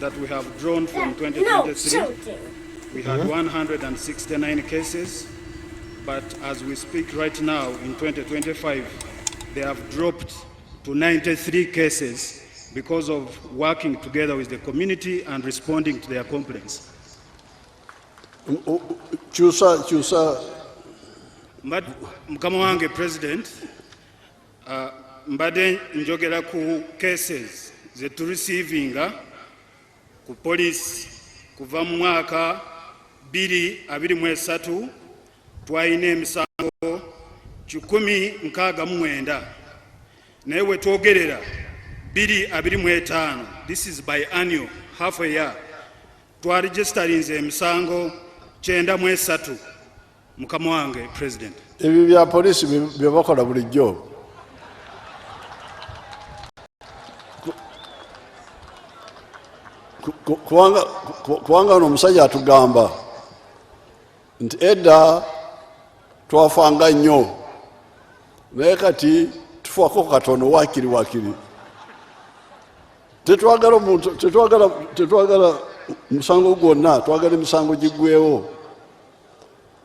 [SPEAKER 8] that we have drawn from 2023, we had 169 cases, but as we speak right now in 2025, they have dropped to 93 cases because of working together with the community and responding to their complaints.
[SPEAKER 2] Chusa.
[SPEAKER 8] Mukama wange President, mbadde njogera ku cases ze tureceiving ku police kuva mu mwaka 2023 twalina emisango 169 naye we twogerera 2025, this is by annual, half a year, twaregistarinze emisango 93. Mukama wange President,
[SPEAKER 2] ebyo bya police bye bakola bulijjo. Kubanga ono omusajja atugamba nti edda twafanga nnyo naye kati tufaako katono wakiri. Tetwagala musango gwonna, twagala emisango giggwewo.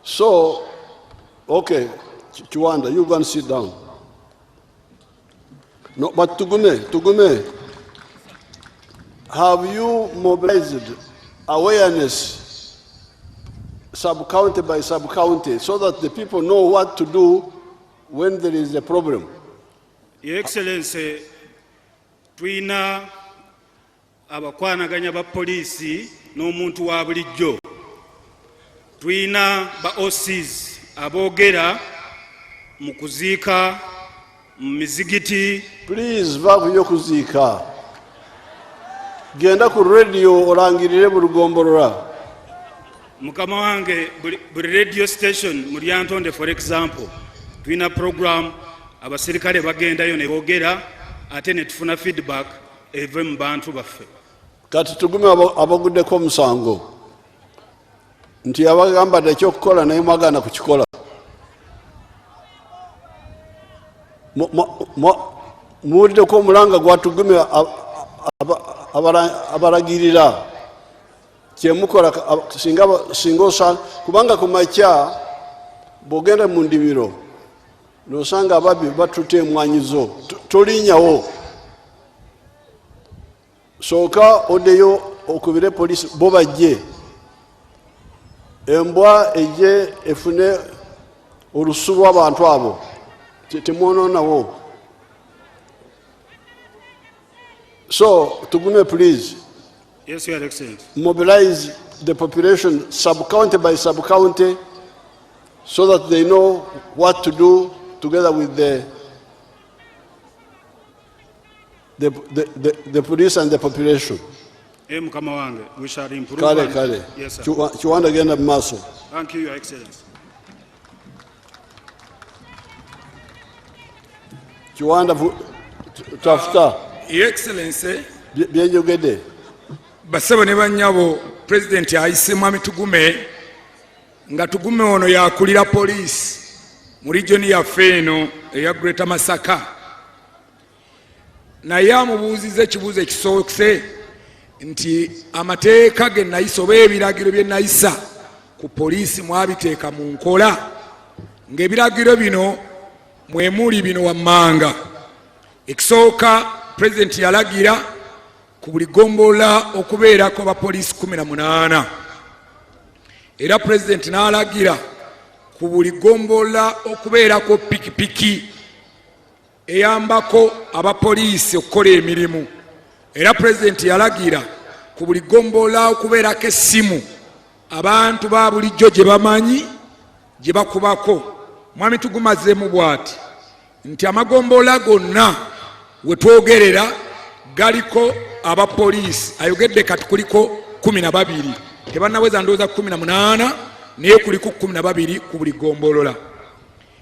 [SPEAKER 2] So, okay, Chiwanda, you go and sit down. No, but Tugume, have you mobilized awareness sub-county by sub-county so that the people know what to do when there is a problem?
[SPEAKER 8] Your Excellency, twina abakwanaganya ba polisi n'omuntu wa bulijjo. Twina ba OCs aboogera mu kuziika mu mizigiti.
[SPEAKER 2] Please vaku y'okuziika. Genda ku radio olangirire mu Lugombolola.
[SPEAKER 8] Mukama wange buli radio station mu Lyantonde for example, twina program abaserikale bagendayo ne boogera ate ne tufuna feedback eve mu bantu baffe.
[SPEAKER 2] Kati Tugume abaguddeko omusango nti yabagamba ekyokukola naye mwagaana kukikola. Muwuliddeko omulanga gwa Tugume abalagirira kyemukola singa osanga, kubanga ku makya bw'ogenda mu ndimiro n'osanga ababbi batutte emwanyi zo tolinyawo. Sooka oddeyo okubire poliisi bo bajje, embwa ejje efune olusu lw'abantu abo temwononawo. So Tugume, please.
[SPEAKER 8] Yes, Your Excellency.
[SPEAKER 2] Mobilize the population sub-county by sub-county so that they know what to do together with the police and the population.
[SPEAKER 8] Mukama wange, we shall improve.
[SPEAKER 2] Kale.
[SPEAKER 8] Yes, sir.
[SPEAKER 2] Chiwanda genda mumaso.
[SPEAKER 8] Thank you, Your Excellency.
[SPEAKER 2] Chiwanda tafuta.
[SPEAKER 3] Your Excellency,
[SPEAKER 2] Byenjogedde.
[SPEAKER 3] basebo ne bannyabo President ayise mwami Tugume nga Tugume ono yakulira police mu region yaffe eno eya Greater Masaka. Naye amubuuziza ekibuuzo ekisookese nti amateeka ge nayisa oba ebiragiro bye nayisa ku poliisi mwabiteeka mu nkola, ng'ebiragiro bino mwemuli bino wammanga. Ekisooka President yalagira ku buli ggombolola okubeerako bapoliisi 18 era President n'alagira ku buli gombola okubeerako pikipiki eyambako abapoliisi okukola emirimu. Era pulezidenti yalagira ku buli gombola okubeerako essimu abantu ba bulijjo gye bamanyi gye bakubako. Mwami tugumazeemu bw'ati nti amagombola gonna we twogerera galiko abapoliisi. Ayogedde kati kuliko 12, tebannaweza ndowooza 18 naye kuliko 12 ku buli gombolola.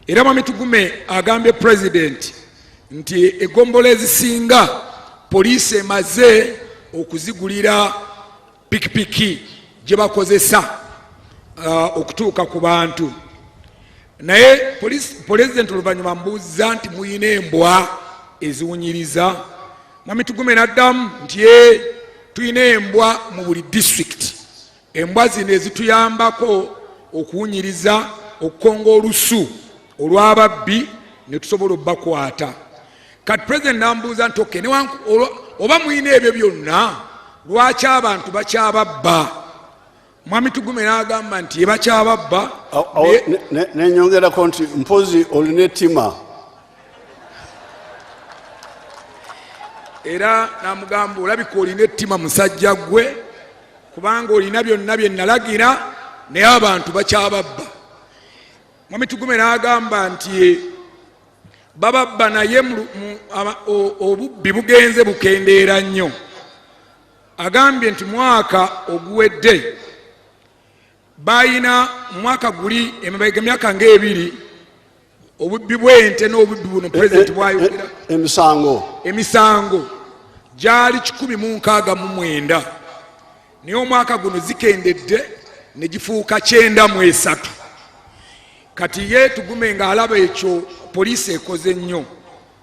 [SPEAKER 3] Era mwami tugume agambye pulezidenti nti egombola ezisinga poliisi emaze okuzigulira pikipiki gye bakozesa okutuuka ku bantu. Naye pulezidenti oluvannyuma mbuuza nti muyina embwa eziwunyiriza. Mwami tugume n'addamu nti tuyina embwa mu buli disitulikiti. Embwa zino ezituyambako okuwunyiriza, okukonga olusu olw'ababbi ne tusobola obbakwata. Kati pulezidenti n'ambuuza nti oke oba muyina ebyo byonna lwaki abantu bakyababba? Mwami tugume n'agamba nti bakyababba.
[SPEAKER 2] Nenyongerako nti mpozi olina ettima.
[SPEAKER 3] Era n'amugamba olabika olina ettima musajja gwe, kubanga olina byonna bye nalagira naye abantu bakyababba. Mwami tugume n'agamba nti bababba naye obubbi bugenze bukendeera nnyo. Agambye nti mwaka oguwedde bayina mwaka guli emabega emyaka ng'ebiri obubbi bw'ente n'obubbi buno pulezidenti bwayogera emisango gyali 169 naye omwaka guno zikendedde ne gifuuka 93. Kati ye tugume ng'alaba ekyo poliisi ekoze nnyo.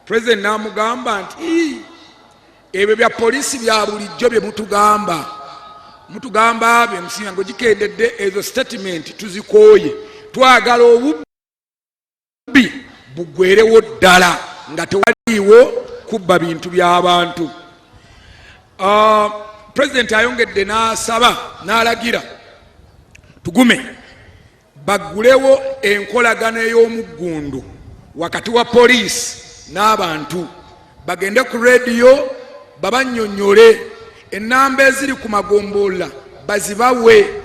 [SPEAKER 3] Pulezidenti n'amugamba nti ebyo bya poliisi bya bulijjo bye mutugamba bye musinga ng'ogikendedde ezo statement tuzikooye. Twagala obubbi bugwerewo ddala nga tewaliiwo kubba bintu by'abantu. Pulezidenti ayongedde n'asaba n'alagira tugume baggulewo enkolagano ey'omuggundu wakati wa poliisi n'abantu. Bagende ku rediyo babannyonnyole ennamba eziri ku magombola bazibawe.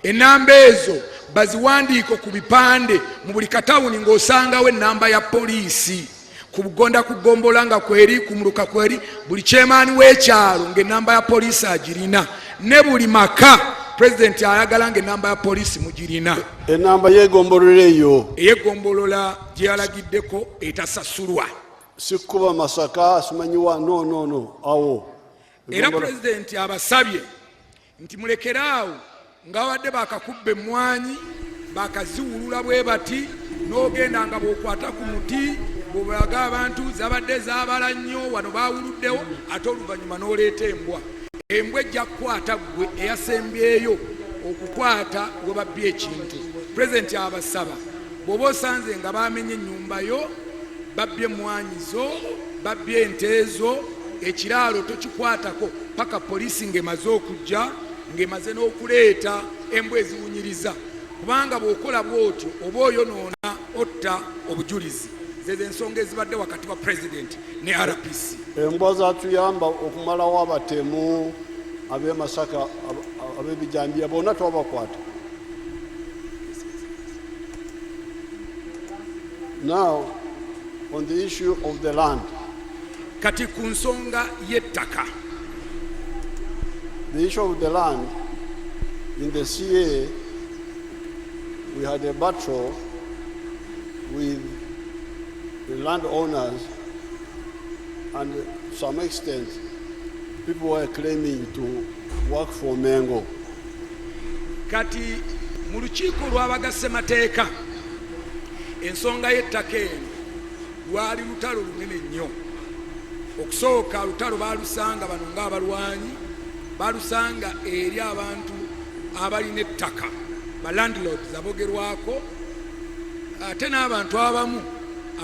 [SPEAKER 3] Ennamba ezo baziwandiike ku bipande mu buli katawuni ng'osangawo ennamba ya poliisi. Ku bugonda ku gombola nga kweri, ku muluka kweri, buli kyemaani w'ekyalo ng'ennamba ya poliisi agirina. Ne buli maka pulezidenti ayagala ng'ennamba ya poliisi mugirina.
[SPEAKER 2] Ennamba y'egombolola eyo
[SPEAKER 3] ey'egombolola gye yalagiddeko etasasulwa.
[SPEAKER 2] Sikuba Masaka simanyiwa no awo.
[SPEAKER 3] Era pulezidenti abasabye nti mulekeraawo ng'awadde bakakubba emmwanyi bakaziwulula bwe bati n'ogenda nga bw'okwata ku muti bw'olaga abantu zabadde zaabala nnyo wano baawuluddewo ate oluvannyuma n'oleeta embwa. Embwa ejja kukwata ggwe eyasembyeyo okukwata we babbye ekintu. Pulezidenti abasaba bw'oba osanze nga baamenye ennyumba yo, babbye emmwanyi zo, babbye ente zo, ekiraalo tokikwatako paka poliisi ng'emaze okujja ng'emaze n'okuleeta embwa eziwunyiriza. Kubanga bw'okola bw'otyo oba oyonoona otta obujulizi. Zezo ensonga ezibadde wakati wa pulezidenti ne RPC.
[SPEAKER 2] Embwa zatuyamba okumalawo abatemu ab'e Masaka ab'ebijambiya bonna twabakwata. Now on the issue of the land.
[SPEAKER 3] Kati ku nsonga y'ettaka.
[SPEAKER 2] The issue of the land in the CA, we had a battle with the landowners, and to some extent, people were claiming to work for Mengo.
[SPEAKER 3] Kati mu lukiiko lw'abagassemateeka ensonga y'ettaka eno lwali lutalo lunene nnyo. Okusooka lutalo baalusanga bano ng'abalwanyi, baalusanga eri abantu abalina ettaka, ba landlords abogerwako, ate n'abantu abamu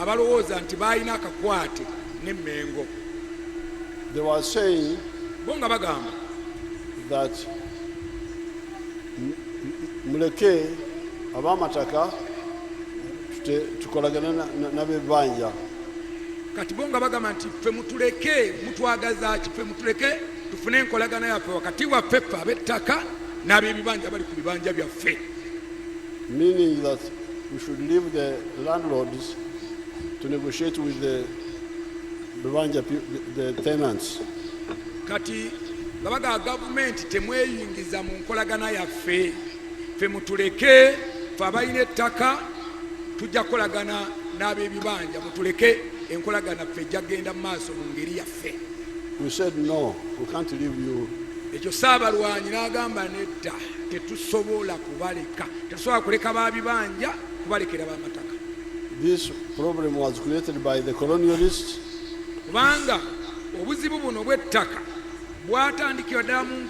[SPEAKER 3] abalowooza nti baalina akakwate ne Mengo.
[SPEAKER 2] They were saying
[SPEAKER 3] bo nga bagamba
[SPEAKER 2] that muleke ab'amataka tukolagana n'abebanja.
[SPEAKER 3] Kati bonga bagamba nti ffe mutuleke mutwagaza ki ffe mutuleke tufune enkolagana yaffe wakati waffe ffe ab'ettaka n'ab'ebibanja bali ku bibanja byaffe.
[SPEAKER 2] Meaning that we should leave the landlords to negotiate with the tenants.
[SPEAKER 3] Kati babaga government temweyingiza mu nkolagana yaffe ffe mutuleke ffe abalina ettaka tujja kukolagana n'ab'ebibanja mutuleke enkolagana ffe ejjagenda mu maaso mu ngeri yaffe.
[SPEAKER 2] We said no, we can't leave you.
[SPEAKER 3] Ekyo Saabalwanyi n'agamba nedda tetusobola kubaleka tetusobola kuleka baabibanja kubalekera b'amataka.
[SPEAKER 2] This problem was created by the colonialists.
[SPEAKER 3] Kubanga obuzibu buno bw'ettaka bwatandikira ddala mu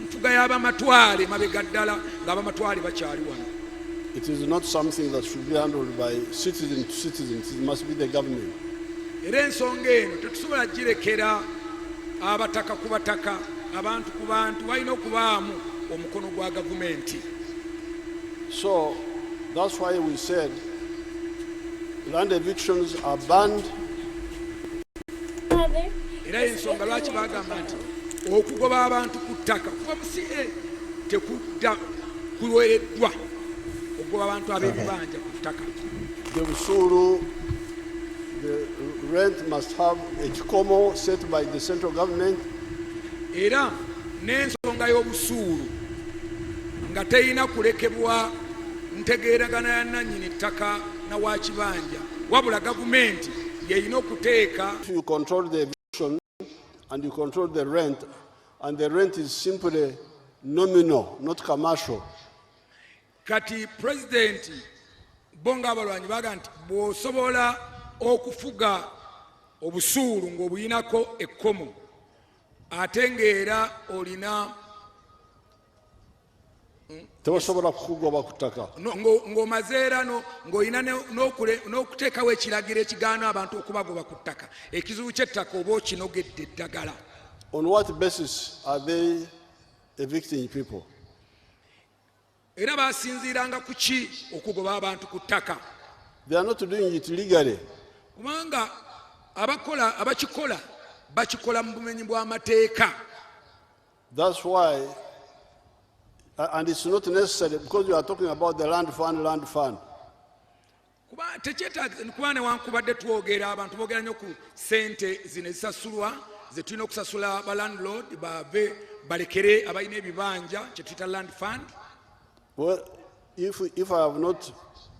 [SPEAKER 3] nfuga y'abamatwale mabega ddala ng'abamatwale bakyali wano.
[SPEAKER 2] It is not something that should be handled by citizen to citizens. It must be the government.
[SPEAKER 3] Era ensonga eno tetusobola girekera abataka ku bataka abantu ku bantu balina okubaamu omukono gwa gavumenti.
[SPEAKER 2] So that's why we said land evictions are banned.
[SPEAKER 3] Era ensonga lwaki bagamba nti okugoba abantu ku ttaka kuba mu CA tekudda kuwereddwa okugoba abantu ab'ebibanja ku ttaka.
[SPEAKER 2] The busuru, the rent must have a kikomo set by the central government.
[SPEAKER 3] Era n'ensonga y'obusuulu nga teyina kulekebwa ntegeeragana ya nannyini ttaka na wa kibanja wabula gavumenti yeyina okuteeka.
[SPEAKER 2] If you control the eviction and you control the rent, and the rent is simply nominal, not commercial.
[SPEAKER 3] Kati President Bonga Abalwanyi baga nti bw'osobola okufuga obusuulu ng'obuyinako ekkomo ate ng'era olina
[SPEAKER 2] tebasobola kukugoba ku ttaka
[SPEAKER 3] ng'omaze era ng'olina n'okuteekawo ekiragiro ekigaana abantu okubagoba ku ttaka. Ekizibu ky'ettaka oba okinogedde eddagala.
[SPEAKER 2] On what basis are they evicting people?
[SPEAKER 3] Era basinziiranga ku ki okugoba abantu ku ttaka?
[SPEAKER 2] They are not doing it legally.
[SPEAKER 3] Kubanga abakikola bakikola mu bumenyi bw'amateeka.
[SPEAKER 2] That's why, and it's not necessary because you are talking about the land fund.
[SPEAKER 3] Kuba newankubadde twogera abantu boogera nnyo ku ssente zino ezisasulwa ze tulina okusasula ba landlord bave balekere abalina ebibanja kye tuyita land fund.
[SPEAKER 2] Well, if I have not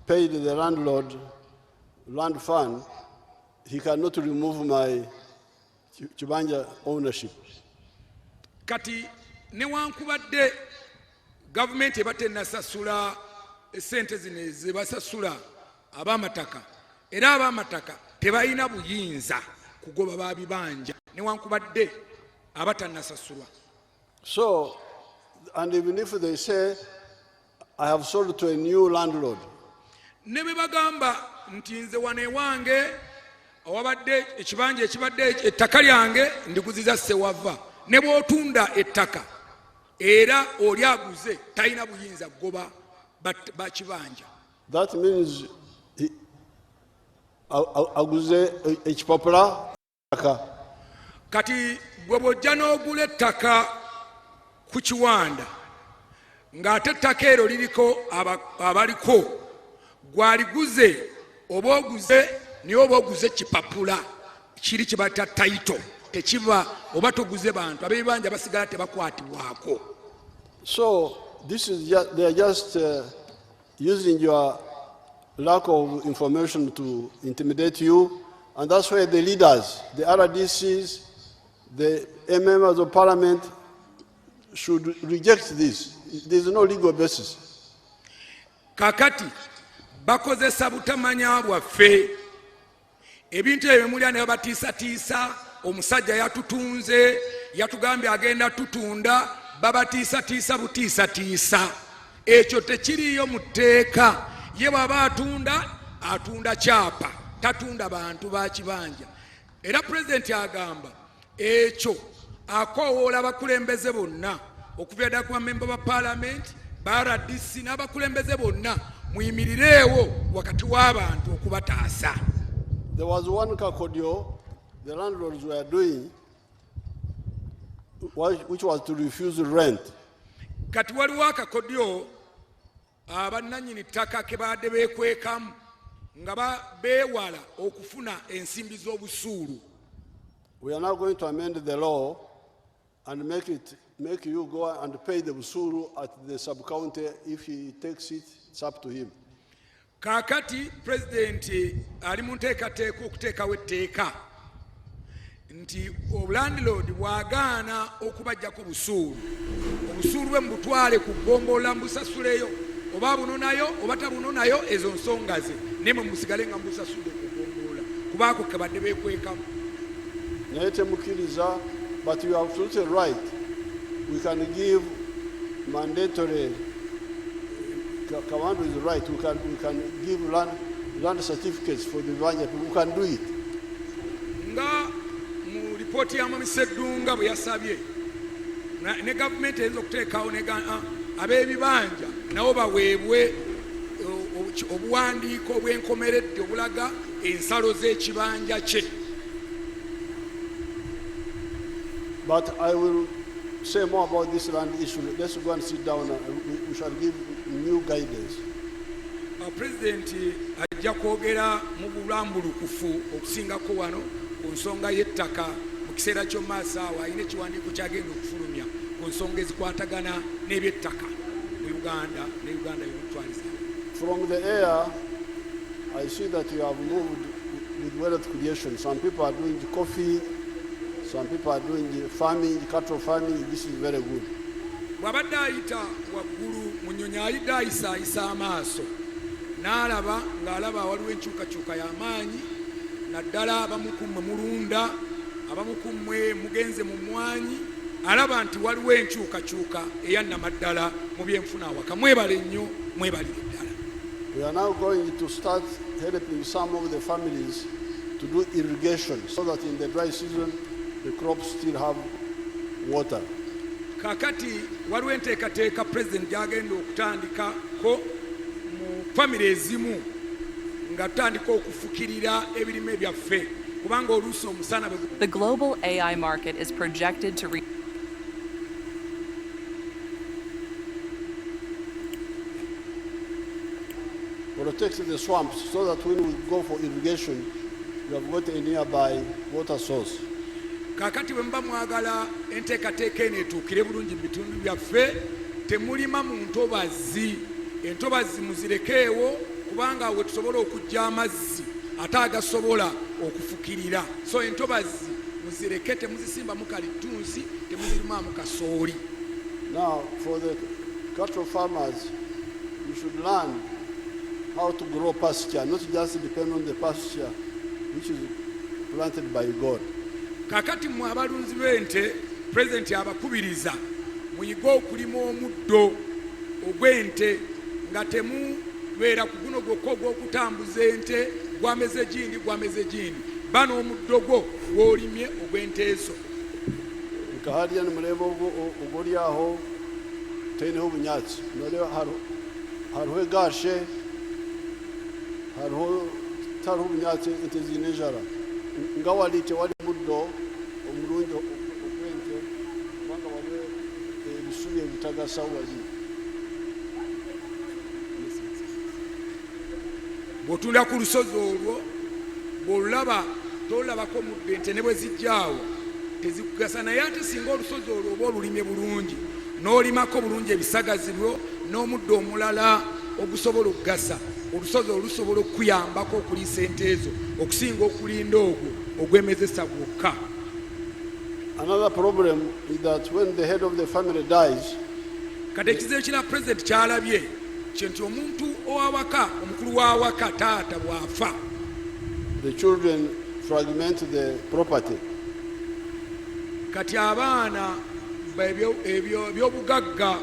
[SPEAKER 2] paid the landlord land fund, he cannot remove my kibanja ownership.
[SPEAKER 3] Kati newankubadde gavumenti eba tennasasula essente zino ze basasula ab'amataka era ab'amataka tebalina buyinza kugoba babibanja newankubadde abatannasasulwa.
[SPEAKER 2] So, and even if they say, I have sold to a new landlord,
[SPEAKER 3] ne bwe bagamba nti nze wano ewange awabadde ekibanja ekibadde ettaka lyange ndiguziza Ssewava, ne bw'otunda ettaka era oli aguze talina buyinza kugoba bakibanja.
[SPEAKER 2] that means aguze ekipapula ttaka.
[SPEAKER 3] Kati gwe bw'ojja n'ogula ettaka ku kiwanda ng'ate ettaka ero liriko abaliko gwaliguze oba oguze naye oba oguze kipapula kiri kibata title tekiba oba toguze bantu ab'ebibanja basigala tebakwatibwako.
[SPEAKER 2] So this is they are just using your lack of information to intimidate you, and that's why the leaders, the RDCs, the members of parliament should reject this. There is no legal basis.
[SPEAKER 3] Kakati bakozesa butamanya bwaffe ebintu ebyo mulya ne babatiisatiisa. Omusajja yatutunze yatugambye agenda tutunda babatiisatiisa butiisatiisa. Ekyo tekiriyo mu tteeka. Ye bw'aba atunda kyapa tatunda bantu ba kibanja. Era pulezidenti agamba ekyo akoowoola abakulembeze bonna okuva ddala ku bamemba ba paalamenti ba RDC n'abakulembeze bonna muyimirireewo wakati w'abantu okubataasa.
[SPEAKER 2] There was one kakodio the landlords were doing, which was to refuse rent.
[SPEAKER 3] Kati waliwo akakodyo abannannyini ttaka ke baadde beekwekamu nga beewala okufuna ensimbi z'obusuulu.
[SPEAKER 2] We are now going to amend the law and make you go and pay the busuru at the sub-county. If he takes it, it's up to him.
[SPEAKER 3] Kaakati pulezidenti ali mu nteekateeka okuteekawo etteeka nti obulandiroodi bw'agaana okubajjako obusuulu bwe mubutwale ku ggombolola mbusasuleyo oba bunonayo oba tabunonayo ezo nsonga ze naye mwe musigale nga mbusasudde ku ggombolola kubaako ke badde beekwekamu.
[SPEAKER 2] Naye temukkiriza, but you are absolutely right. We can give mandatory. Kawandu is right. We can give land certificates for the Vanya people. We can do it.
[SPEAKER 3] Nga mu ripooti ya Mwami Sseddunga bwe yasabye ne gavumenti eyinza okuteekawo ab'ebibanja nabo baweebwe obuwandiiko obw'enkomeredde obulaga ensalo z'ekibanja kye.
[SPEAKER 2] But I will say more about this land issue. Let's go and sit down and we shall give new guidance.
[SPEAKER 3] President ajja kwogera mu bulambulukufu okusingako wano ku nsonga y'ettaka mu kiseera ky'omumaaso awo alina ekiwandiiko kyagenda okufulumya ku nsonga ezikwatagana n'ebyettaka mu Uganda ne Uganda y'okutwaliza.
[SPEAKER 2] From the air, I see that you have moved with wealth creation. Some people are doing coffee, some people are doing farming, cattle farming. This is very good.
[SPEAKER 3] Bw'abadde ayita waggulu mu nnyonyi ayidde ayisaayisa amaaso n'alaba ng'alaba waliwo enkyukakyuka y'amaanyi naddala abamu ku mmwe mulunda abamu ku mmwe mugenze mu mmwanyi alaba nti waliwo enkyukakyuka eyannamaddala mu byenfuna awaka. Mwebale nnyo, mwebalire ddala.
[SPEAKER 2] We are now going to start helping some of the families to do irrigation so that in the dry season the crops still have water.
[SPEAKER 3] Kakati waliwo enteekateeka president gy'agenda okutandikako mu famire ezimu nga tutandika okufukirira ebirime byaffe kubanga oluusi omusana.
[SPEAKER 9] The global AI market is projected to reach
[SPEAKER 2] protect the swamps so that when we go for irrigation, we have got a nearby water source.
[SPEAKER 3] Kakati bwe muba mwagala enteekateeka eno etuukire bulungi mu bitundu byaffe temulima mu ntobazi. Entobazi muzirekeewo kubanga we tusobola okujja amazzi ate agasobola okufukirira. So entobazi muzireke, temuzisimbamu kalitunsi, temuzirimamu kasooli.
[SPEAKER 2] Now, for the cattle farmers, you should learn how to grow pasture, not just depend on the pasture which is planted by God.
[SPEAKER 3] Kakati mwe abalunzi b'ente president abakubiriza muyige okulima omuddo ogw'ente nga temubeera ku guno gwokka ogw'okutambuza ente gwameze gindi bano omuddo gwo gw'olimye ogw'ente ezo.
[SPEAKER 2] Nkahaliya nimuleba oguli aho taineho obunyatsi noleba hariho egashe hariho tariho obunyatsi ente ziine enjara nga wali tewali muddo omulungi ogw'ente kubanga waliwo ebisubi ebitagasa wali.
[SPEAKER 3] Bw'otunda ku lusozi olwo bw'olulaba tolabako muddo ente ne bwe zijjaawo tezikugasa, naye ate singa olusozi olwo oba olulimye bulungi n'olimako bulungi ebisagazi byo n'omuddo omulala ogusobola okugasa, olusozi olusobola okuyambako okuliisa ente ezo okusinga okulinda ogwo ogwemezesa gwokka.
[SPEAKER 2] Another problem is that when the head of the family dies,
[SPEAKER 3] kati ekizibu kira president kyalabye kinti omuntu owawaka omukulu w'awaka taata bw'afa
[SPEAKER 2] the children fragment the property.
[SPEAKER 3] Kati abaana ebyobugagga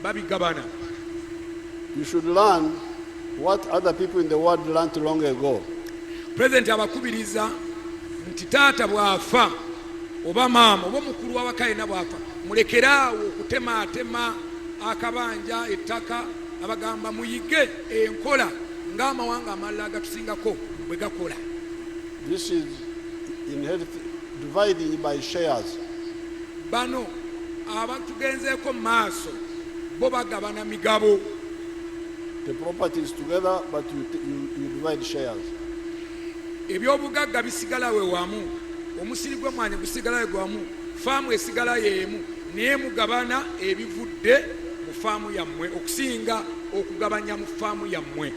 [SPEAKER 3] babigabana.
[SPEAKER 2] You should learn what other people in the world learned long ago.
[SPEAKER 3] President abakubiriza nti taata bw'afa oba maama oba mukulu w'awaka yenna bw'afa mulekeraawo okutemaatema akabanja ettaka abagamba muyige enkola ng'amawanga amalala agatusingako bwe gakola.
[SPEAKER 2] This is dividing by shares.
[SPEAKER 3] Bano abatugenzeeko mu maaso bo bagabana migabo.
[SPEAKER 2] The property is together, but you divide shares.
[SPEAKER 3] Ebyobugagga bisigala we wamu, omusiri gw'omwanya gusigala we wamu, faamu esigala y'emu, naye mugabana ebivudde mu faamu yammwe okusinga okugabanya mu faamu yammwe.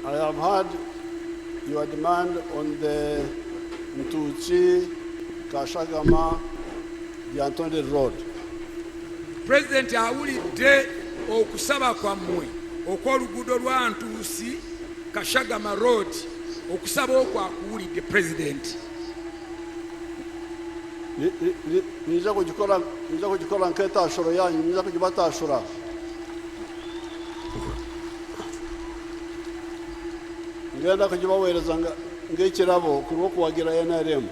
[SPEAKER 2] I have heard your demand on the Ntutsi Kashagama Byantonde Road.
[SPEAKER 3] President awulidde okusaba kwammwe okw'oluguudo lwa Ntuusi Kashagama Road, okusaba okwo akuwulidde President.
[SPEAKER 2] Niza kugikora nk'etashuro yanyu, niza kugibatashura. Ngenda kugibaweereza ng'ekirabo ku lw'okuwagira NRM.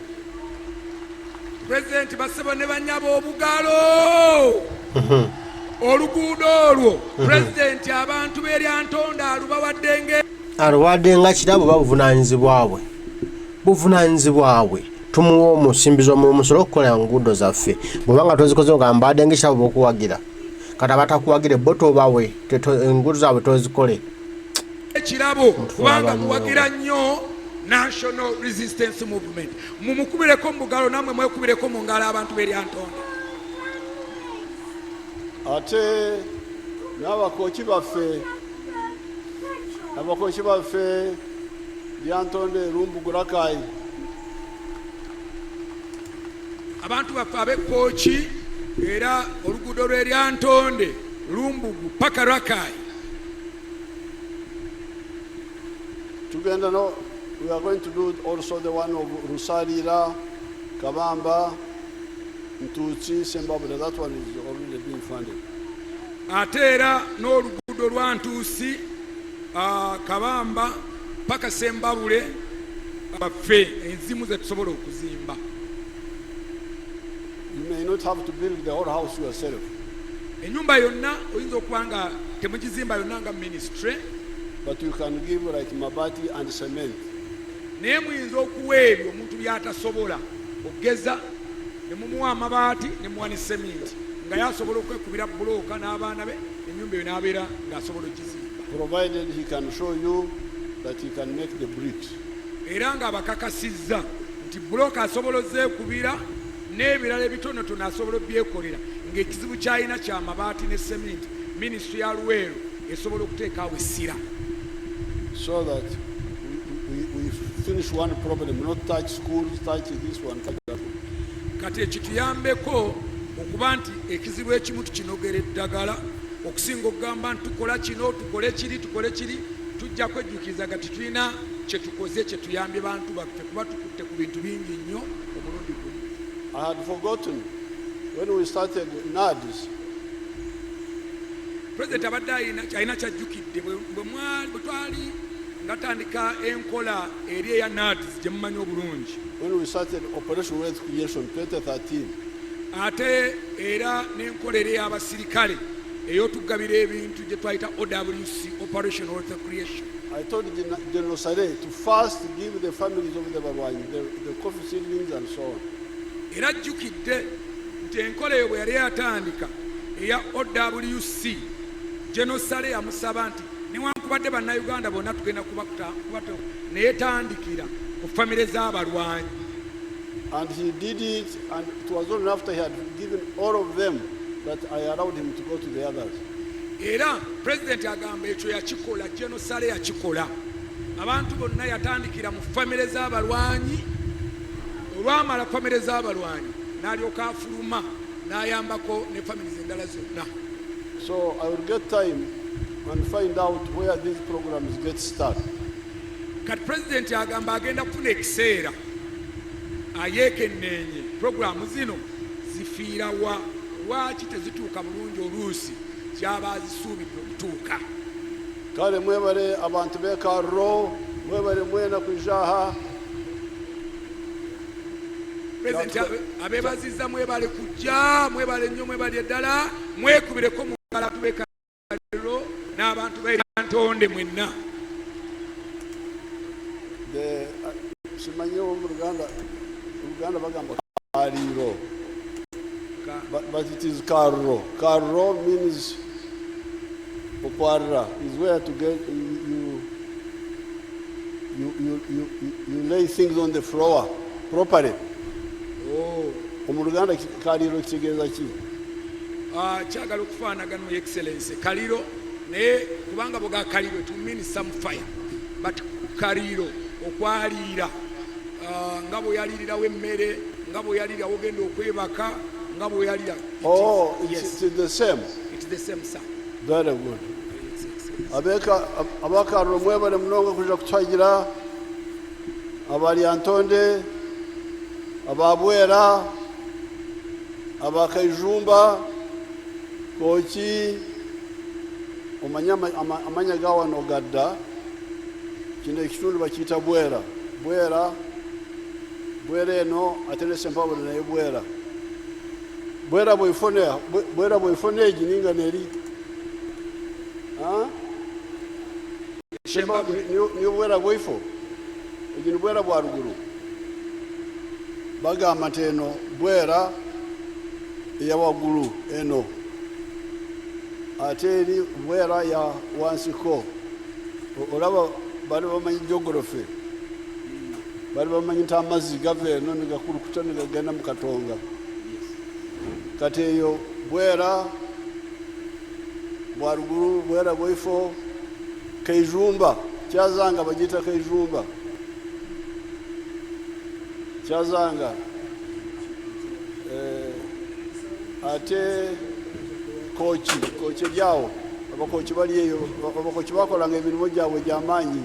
[SPEAKER 3] President basebo ne banyabo obugalo oluguudo olwo. President abantu b'eryantonda
[SPEAKER 1] aluwadde nga kirabo buvunanyizibwabwe tumuwa omusimbizo omusolo okukola enguudo zaffe bwebanga tozikoze nga mbadde ng'ekirabo b'okuwagira kati abatakuwagire bo tobawe enguudo zaabwe tozikole
[SPEAKER 3] ekirabo kubanga muwagira nnyo National Resistance Movement. Mumukubireko mugalo namwe mwekubireko mu ngalo abantu b'eryantonda.
[SPEAKER 2] Ate n'abakoki baffe Lyantonde Lumbugurakayi.
[SPEAKER 3] Abantu baffe ab'ekkoki era oluguudo lw'eryantonde Lumbugu paka Rakayi.
[SPEAKER 2] Tugenda no. We are going to do also the one of Rusarira, Kabamba, Ntutsi, Sembabule. That one is already being funded.
[SPEAKER 3] Atera n'oluguudo lwa Ntuusi, Kabamba, paka Sembabule, baffe enzimu ze tusobola okuzimba.
[SPEAKER 2] You may not have to build the whole house yourself.
[SPEAKER 3] Ennyumba yonna oyinza okuba nga temugizimba yonna nga ministry.
[SPEAKER 2] But you can give like mabati and cement.
[SPEAKER 3] Naye muyinza okuwa ebyo omuntu by'atasobola okugeza ne mumuwa amabaati ne muwa ne seminti nga yasobola okwekubira bulooka n'abaana be ennyumba eyo n'abeera ng'asobola okizimba.
[SPEAKER 2] Provided he can show you that he can make the bricks.
[SPEAKER 3] Era ng'abakakasizza nti bulooka asobola ozeekubira n'ebirala ebitonotono asobola obyekolera ng'ekizibu ky'alina kya mabaati ne seminti minisitule ya Luweero esobola okuteekaawo essira.
[SPEAKER 2] So that we finish one problem, not touch schools, touch this one, touch that one.
[SPEAKER 3] Kati ekituyambeko okuba nti ekizibu ekimu tukinogera eddagala okusinga okugamba nti tukola kino tukole kiri tujja kwejjukiza gati tulina kye tukoze kye tuyambye bantu baffe kuba tukutte ku bintu bingi nnyo omulundi guno.
[SPEAKER 2] I had forgotten when we started NADS.
[SPEAKER 3] President abadde alina kyajjukidde bwe twali nga tandika enkola eri eya NADS gye mumanyi obulungi.
[SPEAKER 2] When we started Operation Wealth Creation 2013.
[SPEAKER 3] Ate era n'enkola eri ey'abasirikale ey'otugabira ebintu gye twayita OWC, Operation Wealth Creation.
[SPEAKER 2] I told General Sare to first give the families of the Barwanyi the coffee seedlings and so on.
[SPEAKER 3] Era ajjukidde nti enkola eyo bwe yali yatandika eya OWC, General Sare yamusaba nti newankubadde bannayuganda bonna tugenda kubakuta neyetandikira ku famire z'abalwanyi.
[SPEAKER 2] And he did it, and it was only after he had given all of them that I allowed him to go to the others.
[SPEAKER 3] Era President agamba ekyo yakikola, General Sare yakikola. Abantu bonna yatandikira mu famire z'abalwanyi, olwamala famire z'abalwanyi n'alyoka afuluma n'ayambako ne families endala zonna.
[SPEAKER 2] So I will get time and find out where these programs get started.
[SPEAKER 3] Kati President agamba agenda kufuna ekiseera ayeekenneenye programu zino zifiira wa lwaki tezituuka bulungi oluusi kyaba zisuubidde okutuuka.
[SPEAKER 2] Kale mwebale abantu b'ekarro, mwebale mwena kujaha.
[SPEAKER 3] President abeebazizza mwebale kujja, mwebale nnyo, mwebale ddala, mwekubireko mu ngalo tubeka n'abantu b'entonde mwenna.
[SPEAKER 2] Simanyiwo mu Luganda bagamba kaliro. But it is Karo. Karo means Okwara is where to get you lay things on the floor properly.
[SPEAKER 3] Oh.
[SPEAKER 2] Omuluganda kaliro kitegeeza ki?
[SPEAKER 3] Kyagala okufaanagana mu excellence. Kaliro naye kubanga boga kaliro to mean some fire. But kaliro okwaliira nga bwe yalirirawo emmere, nga bwe yalirirawo ogenda okwebaka, nga bwe yalira.
[SPEAKER 2] Oh,
[SPEAKER 3] yes.
[SPEAKER 2] It's the same.
[SPEAKER 3] It's the same, sir.
[SPEAKER 2] Very good. Abakaro mwebale mnongo kuja kutwagira abali Antonde, ababwera, abakaijumba, kochi, amanya gawa nogadda, kino ekitundu bakiyita bwera. Bwera eno aterese mpabula naye bwera. Bwera bwefone egininga neri. Niyo bwera bwifo. Egini bwera bwa ruguru. Bagamba nti eno bwera eya waggulu eno. Ate eri bwera ya wansiko. Olaba bali bamanyi geography. Bali bamanyi nti amazzi gava eno ne gakulukuta ne gagenda mu Katonga. Kati eyo bwera bwa ruguru, bwera bwifo, Kaijumba, Kyazanga bagiyita Kaijumba. Kyazanga. Ate kochi gyawo. Abakochi bali eyo, abakochi bakolanga emirimu gyabwe gy'amaanyi.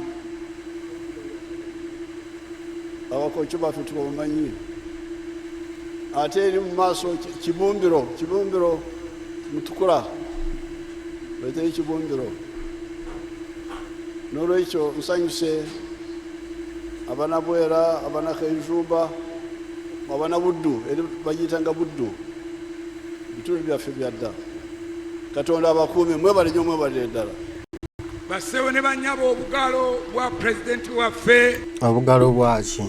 [SPEAKER 2] Abakochi baffe tubamanyi. Ate eri mu maaso kibumbiro mutukula. Bete kibumbiro. N'olwekyo nsanyuse abana bwera, abana Kaijumba, abana buddu, eri bagiyitanga buddu. Bitundu byaffe byadda. Katonda abakuume mwebale nnyo mwebale ddala.
[SPEAKER 3] Basewo ne banyabo obugalo bwa president waffe.
[SPEAKER 1] Obugalo bwaki?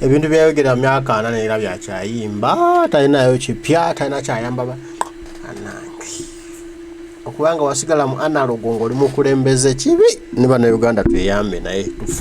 [SPEAKER 1] Ebintu byayogera myaka 4 era byakyayimba, talinayo kipya, talina kyayamba anange. Okubanga wasigala mu analog ng'oli mukulembeze kibi, ne bannayuganda tweyambe naye tufa.